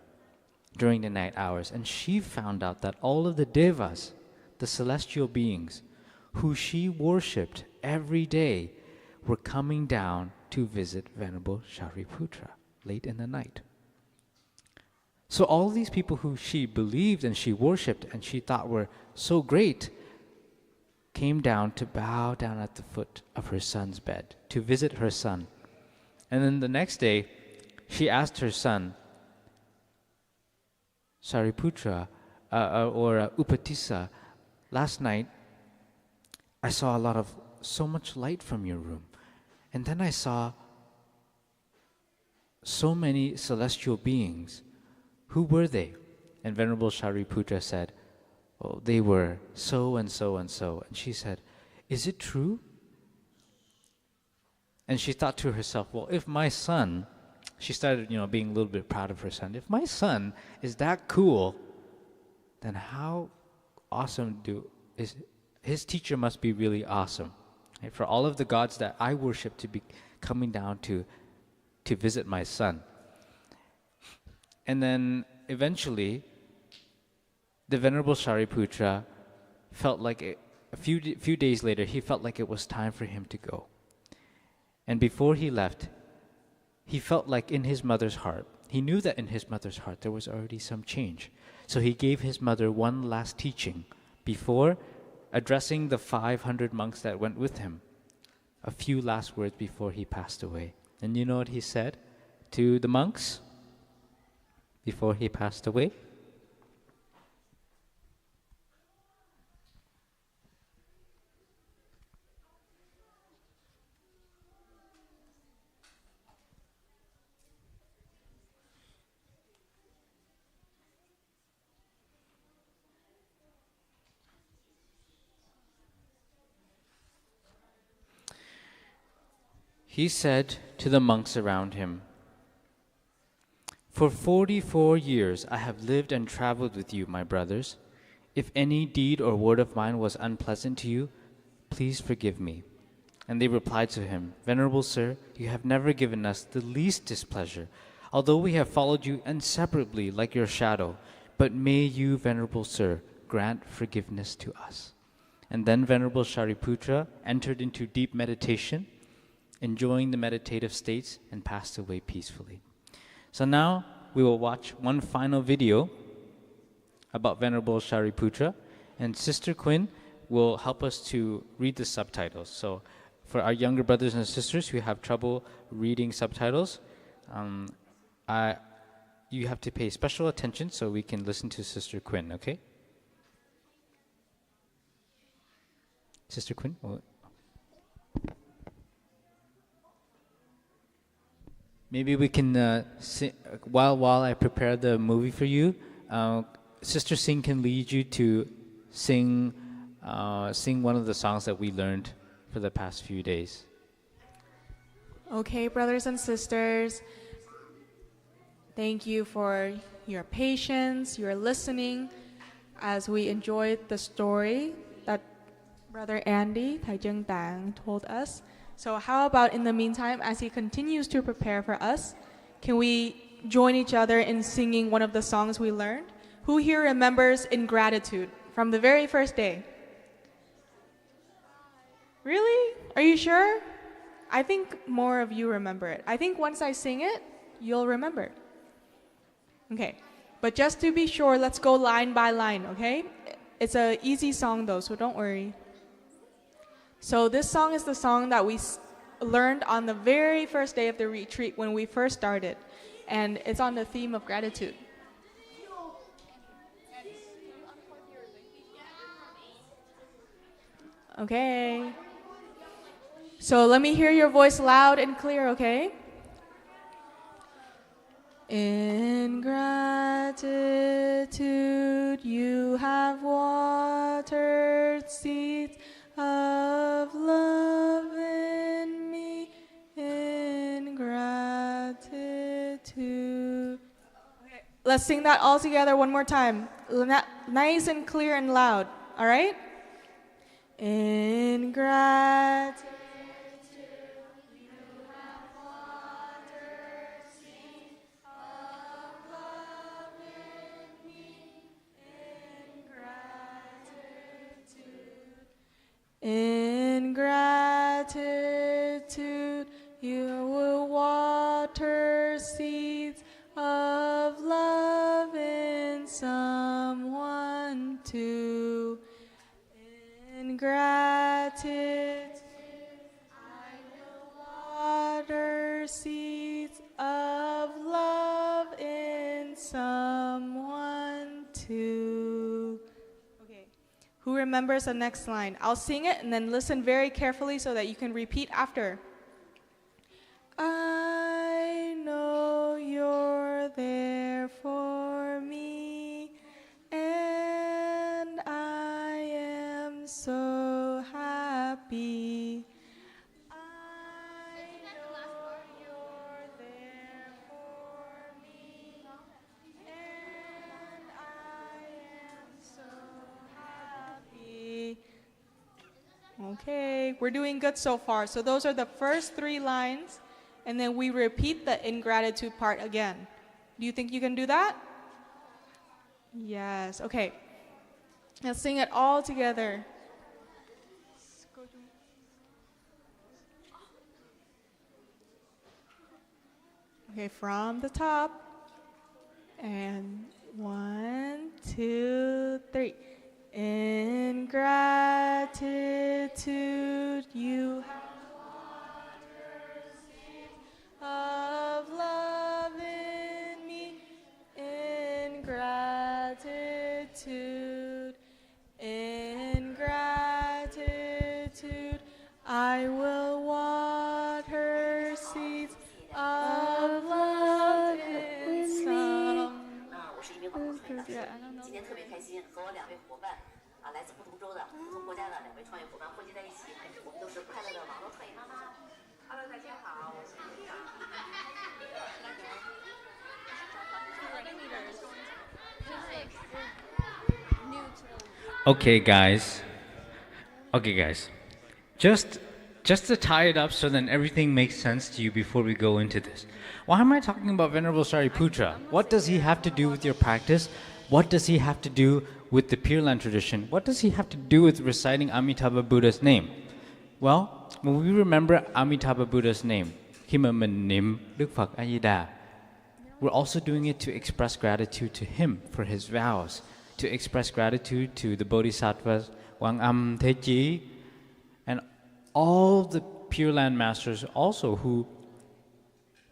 during the night hours, and she found out that all of the devas, the celestial beings, who she worshipped every day, were coming down to visit Venerable Sariputra late in the night. So all these people who she believed and she worshipped and she thought were so great came down to bow down at the foot of her son's bed to visit her son. And then the next day, she asked her son, "Sariputra, or Upatissa, last night I saw so much light from your room. And then I saw so many celestial beings. Who were they?" And Venerable Sariputra said, "Oh, they were so and so and so." And she said, "Is it true?" And she thought to herself, well, if my son, she started, being a little bit proud of her son. If my son is that cool, then how awesome his teacher must be really awesome. Right? For all of the gods that I worship to be coming down to visit my son. And then eventually, the Venerable Shariputra felt like a few days later, he felt like it was time for him to go. And before he left, he felt like in his mother's heart, he knew that in his mother's heart there was already some change. So he gave his mother one last teaching before addressing the 500 monks that went with him. A few last words before he passed away. And you know what he said to the monks before he passed away? He said to the monks around him, "For 44 years I have lived and traveled with you, my brothers. If any deed or word of mine was unpleasant to you, please forgive me." And they replied to him, "Venerable sir, you have never given us the least displeasure, although we have followed you inseparably like your shadow. But may you, Venerable sir, grant forgiveness to us." And then Venerable Shariputra entered into deep meditation, enjoying the meditative states, and passed away peacefully. So now we will watch one final video about Venerable Shariputra, and Sister Quinn will help us to read the subtitles. So for our younger brothers and sisters who have trouble reading subtitles, you have to pay special attention so we can listen to Sister Quinn, okay? Sister Quinn? Maybe we can, while I prepare the movie for you, Sister Singh can lead you to sing one of the songs that we learned for the past few days. Okay, brothers and sisters, thank you for your patience, your listening, as we enjoyed the story that Brother Andy, Thầy Chân Tạng, told us. So how about in the meantime, as he continues to prepare for us, can we join each other in singing one of the songs we learned? Who here remembers Ingratitude from the very first day? Really? Are you sure? I think more of you remember it. I think once I sing it, you'll remember. Okay, but just to be sure, let's go line by line, okay? It's an easy song though, so don't worry. So this song is the song that we learned on the very first day of the retreat when we first started. And it's on the theme of gratitude. Okay. So let me hear your voice loud and clear, okay? In gratitude you have watered seeds of love in me, in gratitude. Okay, let's sing that all together one more time. Nice and clear and loud, all right? In gratitude. In gratitude, you will water seeds of love in someone too. In gratitude, I will water seeds of love in someone too. Who remembers the next line? I'll sing it and then listen very carefully so that you can repeat after. I know you're there for me, and I am so happy. I know you're there for me, and I am so happy. Okay, we're doing good so far. So those are the first 3 lines, and then we repeat the ingratitude part again. Do you think you can do that? Yes, okay. Let's sing it all together. Okay, from the top. And 1, 2, 3. In gratitude, you have watered seeds of love in me. In gratitude, I will water seeds of love in some. 我是一名网络创业大师，今天特别开心，和我2位伙伴来自不同州的、不同国家的2位创业伙伴汇集在一起，我们都是快乐的网络创业妈妈。Hello， 大家好，我是李长。Okay, guys. Just to tie it up so then everything makes sense to you before we go into this. Why am I talking about Venerable Sariputra? What does he have to do with your practice? What does he have to do with the Pure Land tradition? What does he have to do with reciting Amitabha Buddha's name? Well, when we remember Amitabha Buddha's name, we're also doing it to express gratitude to him for his vows, to express gratitude to the Bodhisattvas, Wang Am Teji, and all the Pure Land masters also who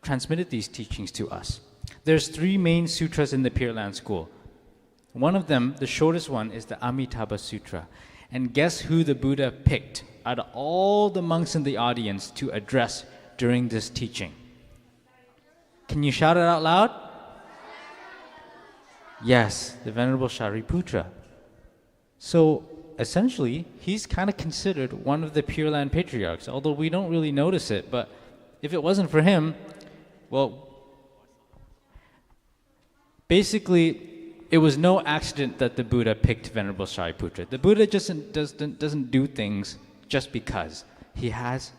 transmitted these teachings to us. There's 3 main sutras in the Pure Land school. One of them, the shortest one, is the Amitabha Sutra. And guess who the Buddha picked out of all the monks in the audience to address during this teaching? Can you shout it out loud? Yes, the Venerable Shariputra. So essentially, he's kind of considered one of the Pure Land patriarchs, although we don't really notice it. But if it wasn't for him, well, basically, it was no accident that the Buddha picked Venerable Shariputra. The Buddha doesn't do things just because. He has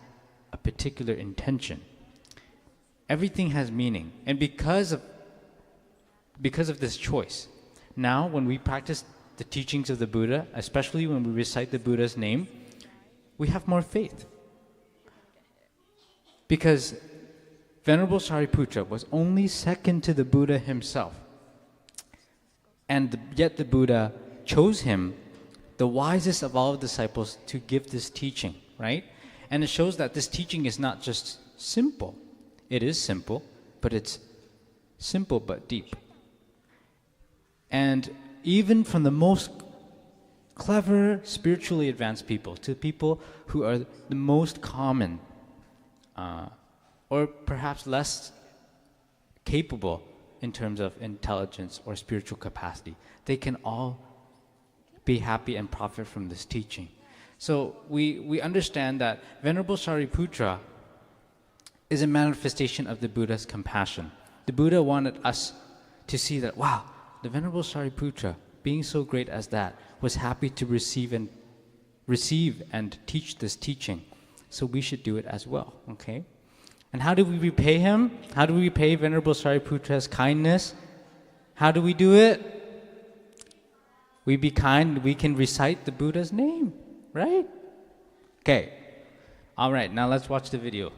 a particular intention. Everything has meaning. And because of this choice, now when we practice the teachings of the Buddha, especially when we recite the Buddha's name, we have more faith. Because Venerable Shariputra was only second to the Buddha himself. And yet the Buddha chose him, the wisest of all disciples, to give this teaching, right? And it shows that this teaching is not just simple. It is simple, but it's simple but deep. And even from the most clever, spiritually advanced people to people who are the most common or perhaps less capable in terms of intelligence or spiritual capacity, they can all be happy and profit from this teaching. So we understand that Venerable Shariputra is a manifestation of the Buddha's compassion. The Buddha wanted us to see that, wow, the Venerable Shariputra, being so great as that, was happy to receive and teach this teaching. So we should do it as well, okay? And how do we repay him? How do we repay Venerable Sariputra's kindness? How do we do it? We be kind, we can recite the Buddha's name, right? Okay. All right, now let's watch the video.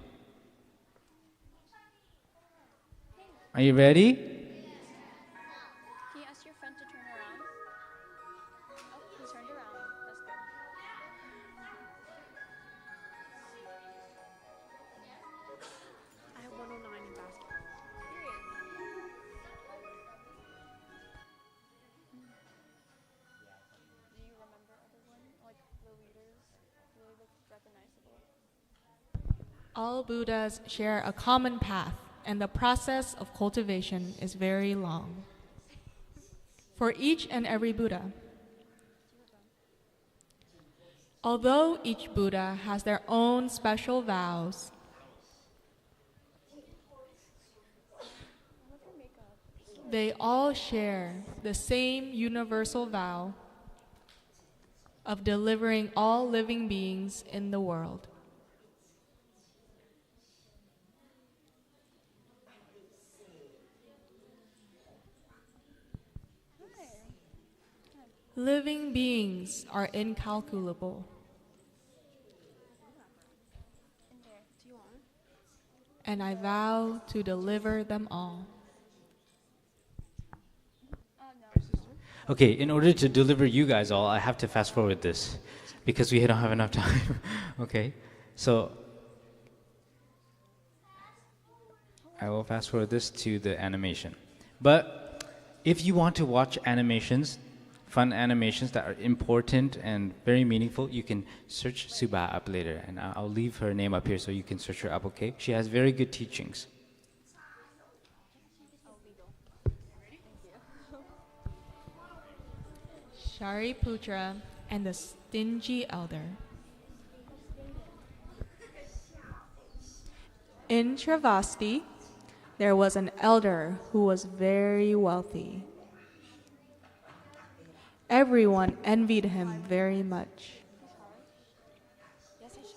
Are you ready? Can you ask your friend to turn around? Oh, he's turned around. That's good. I have 109 in basketball. Period. Do you remember everyone? Like the leaders? Do they look recognizable? All Buddhas share a common path, and the process of cultivation is very long. For each and every Buddha, although each Buddha has their own special vows, they all share the same universal vow of delivering all living beings in the world. Living beings are incalculable, and I vow to deliver them all. Okay, in order to deliver you guys all, I have to fast forward this because we don't have enough time. Okay, so I will fast forward this to the animation. But if you want to watch animations, fun animations that are important and very meaningful, you can search Suba up later, and I'll leave her name up here so you can search her up, okay? She has very good teachings. Shariputra and the Stingy Elder. In Travasti, there was an elder who was very wealthy. Everyone envied him very much.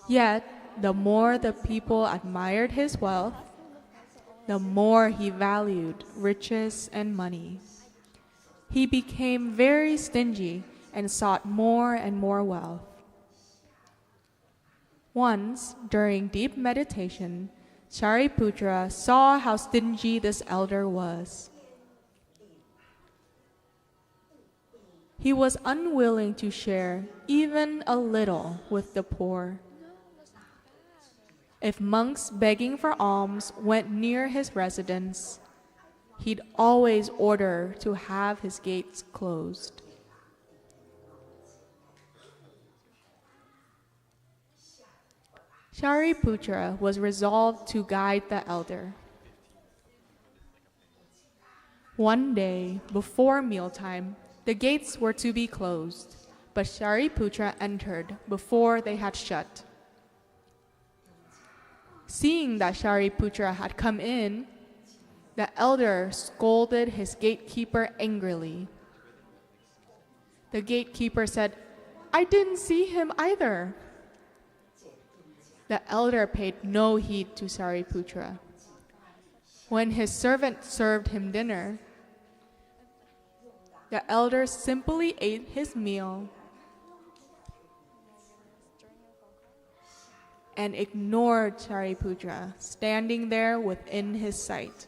Yet, the more the people admired his wealth, the more he valued riches and money. He became very stingy and sought more and more wealth. Once, during deep meditation, Shariputra saw how stingy this elder was. He was unwilling to share even a little with the poor. If monks begging for alms went near his residence, he'd always order to have his gates closed. Shariputra was resolved to guide the elder. One day, before mealtime, the gates were to be closed, but Shariputra entered before they had shut. Seeing that Shariputra had come in, the elder scolded his gatekeeper angrily. The gatekeeper said, "I didn't see him either." The elder paid no heed to Shariputra. When his servant served him dinner, the elder simply ate his meal and ignored Shariputra, standing there within his sight.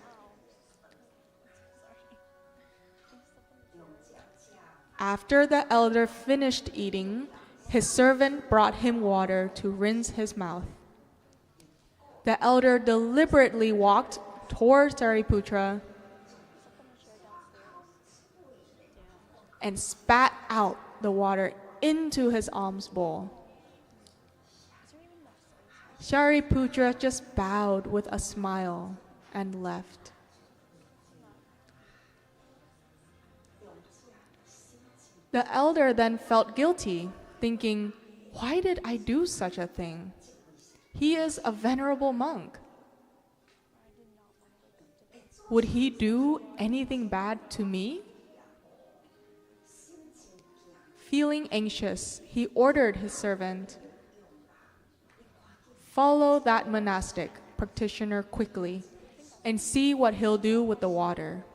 After the elder finished eating, his servant brought him water to rinse his mouth. The elder deliberately walked toward Shariputra and spat out the water into his alms bowl. Shariputra just bowed with a smile and left. The elder then felt guilty, thinking, "Why did I do such a thing? He is a venerable monk. Would he do anything bad to me?" Feeling anxious, he ordered his servant, "Follow that monastic practitioner quickly and see what he'll do with the water."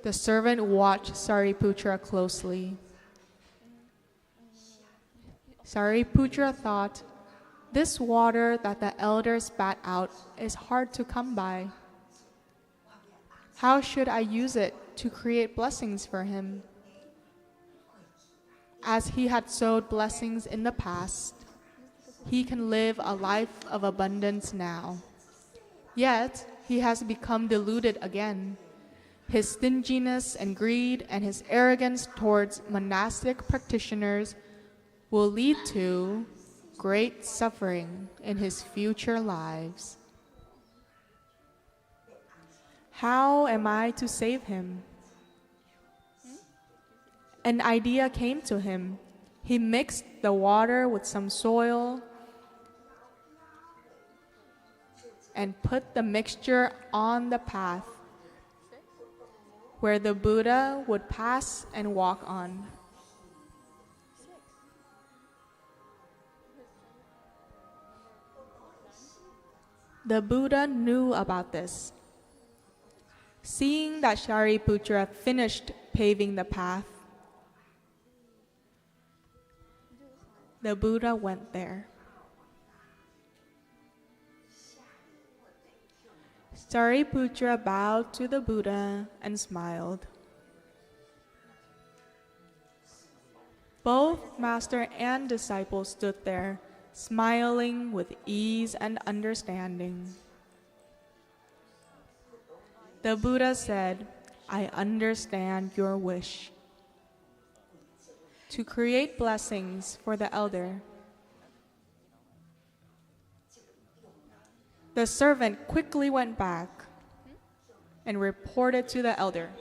The servant watched Shariputra closely. Shariputra thought, "This water that the elder spat out is hard to come by. How should I use it to create blessings for him?" As he had sowed blessings in the past, he can live a life of abundance now. Yet, he has become deluded again. His stinginess and greed and his arrogance towards monastic practitioners will lead to great suffering in his future lives. How am I to save him? An idea came to him. He mixed the water with some soil and put the mixture on the path where the Buddha would pass and walk on. The Buddha knew about this. Seeing that Shariputra finished paving the path, the Buddha went there. Shariputra bowed to the Buddha and smiled. Both master and disciple stood there, smiling with ease and understanding. The Buddha said, "I understand your wish to create blessings for the elder." The servant quickly went back and reported to the elder.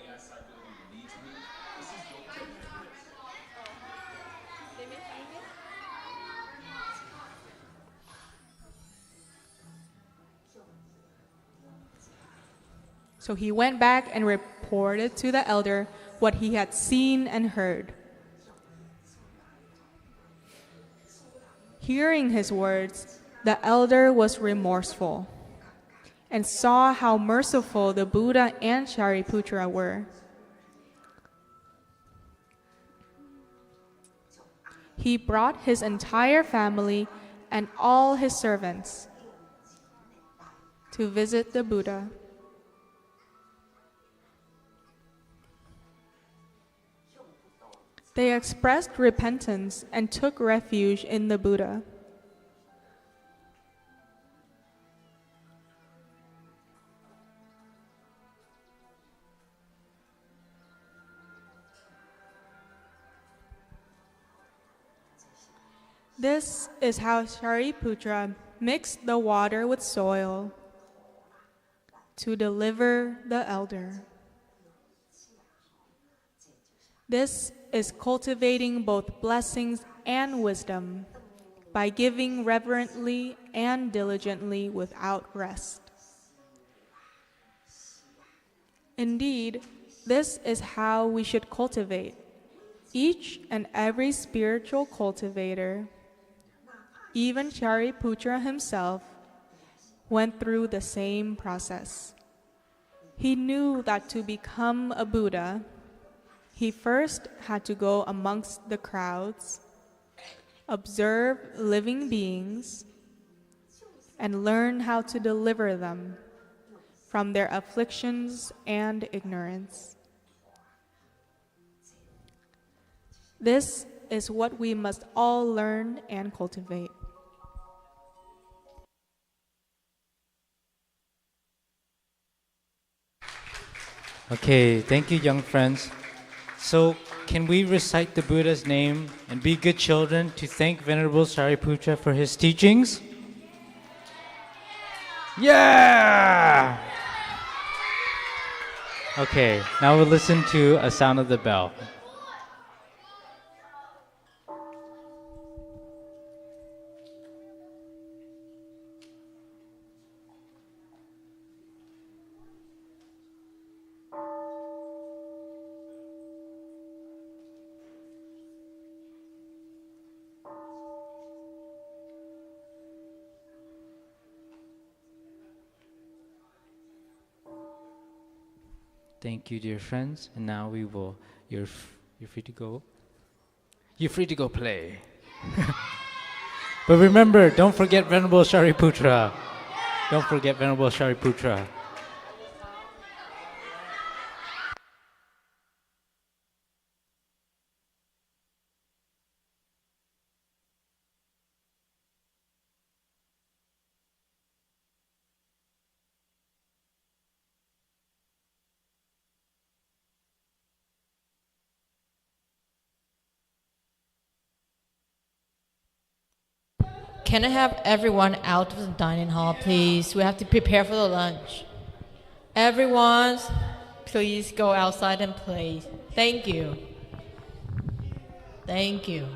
So he went back and reported to the elder what he had seen and heard. Hearing his words, the elder was remorseful and saw how merciful the Buddha and Shariputra were. He brought his entire family and all his servants to visit the Buddha. They expressed repentance and took refuge in the Buddha. This is how Shariputra mixed the water with soil to deliver the elder. This is cultivating both blessings and wisdom by giving reverently and diligently without rest. Indeed, this is how we should cultivate. Each and every spiritual cultivator, even Shariputra himself, went through the same process. He knew that to become a Buddha, he first had to go amongst the crowds, observe living beings, and learn how to deliver them from their afflictions and ignorance. This is what we must all learn and cultivate. Okay, thank you, young friends. So, can we recite the Buddha's name and be good children to thank Venerable Shariputra for his teachings? Yeah! Okay, now we'll listen to a sound of the bell. Thank you, dear friends. And now we will. You're free to go. You're free to go play. But remember, don't forget Venerable Shariputra. Don't forget Venerable Shariputra. Can I have everyone out of the dining hall, please? We have to prepare for the lunch. Everyone, please go outside and play. Thank you. Thank you.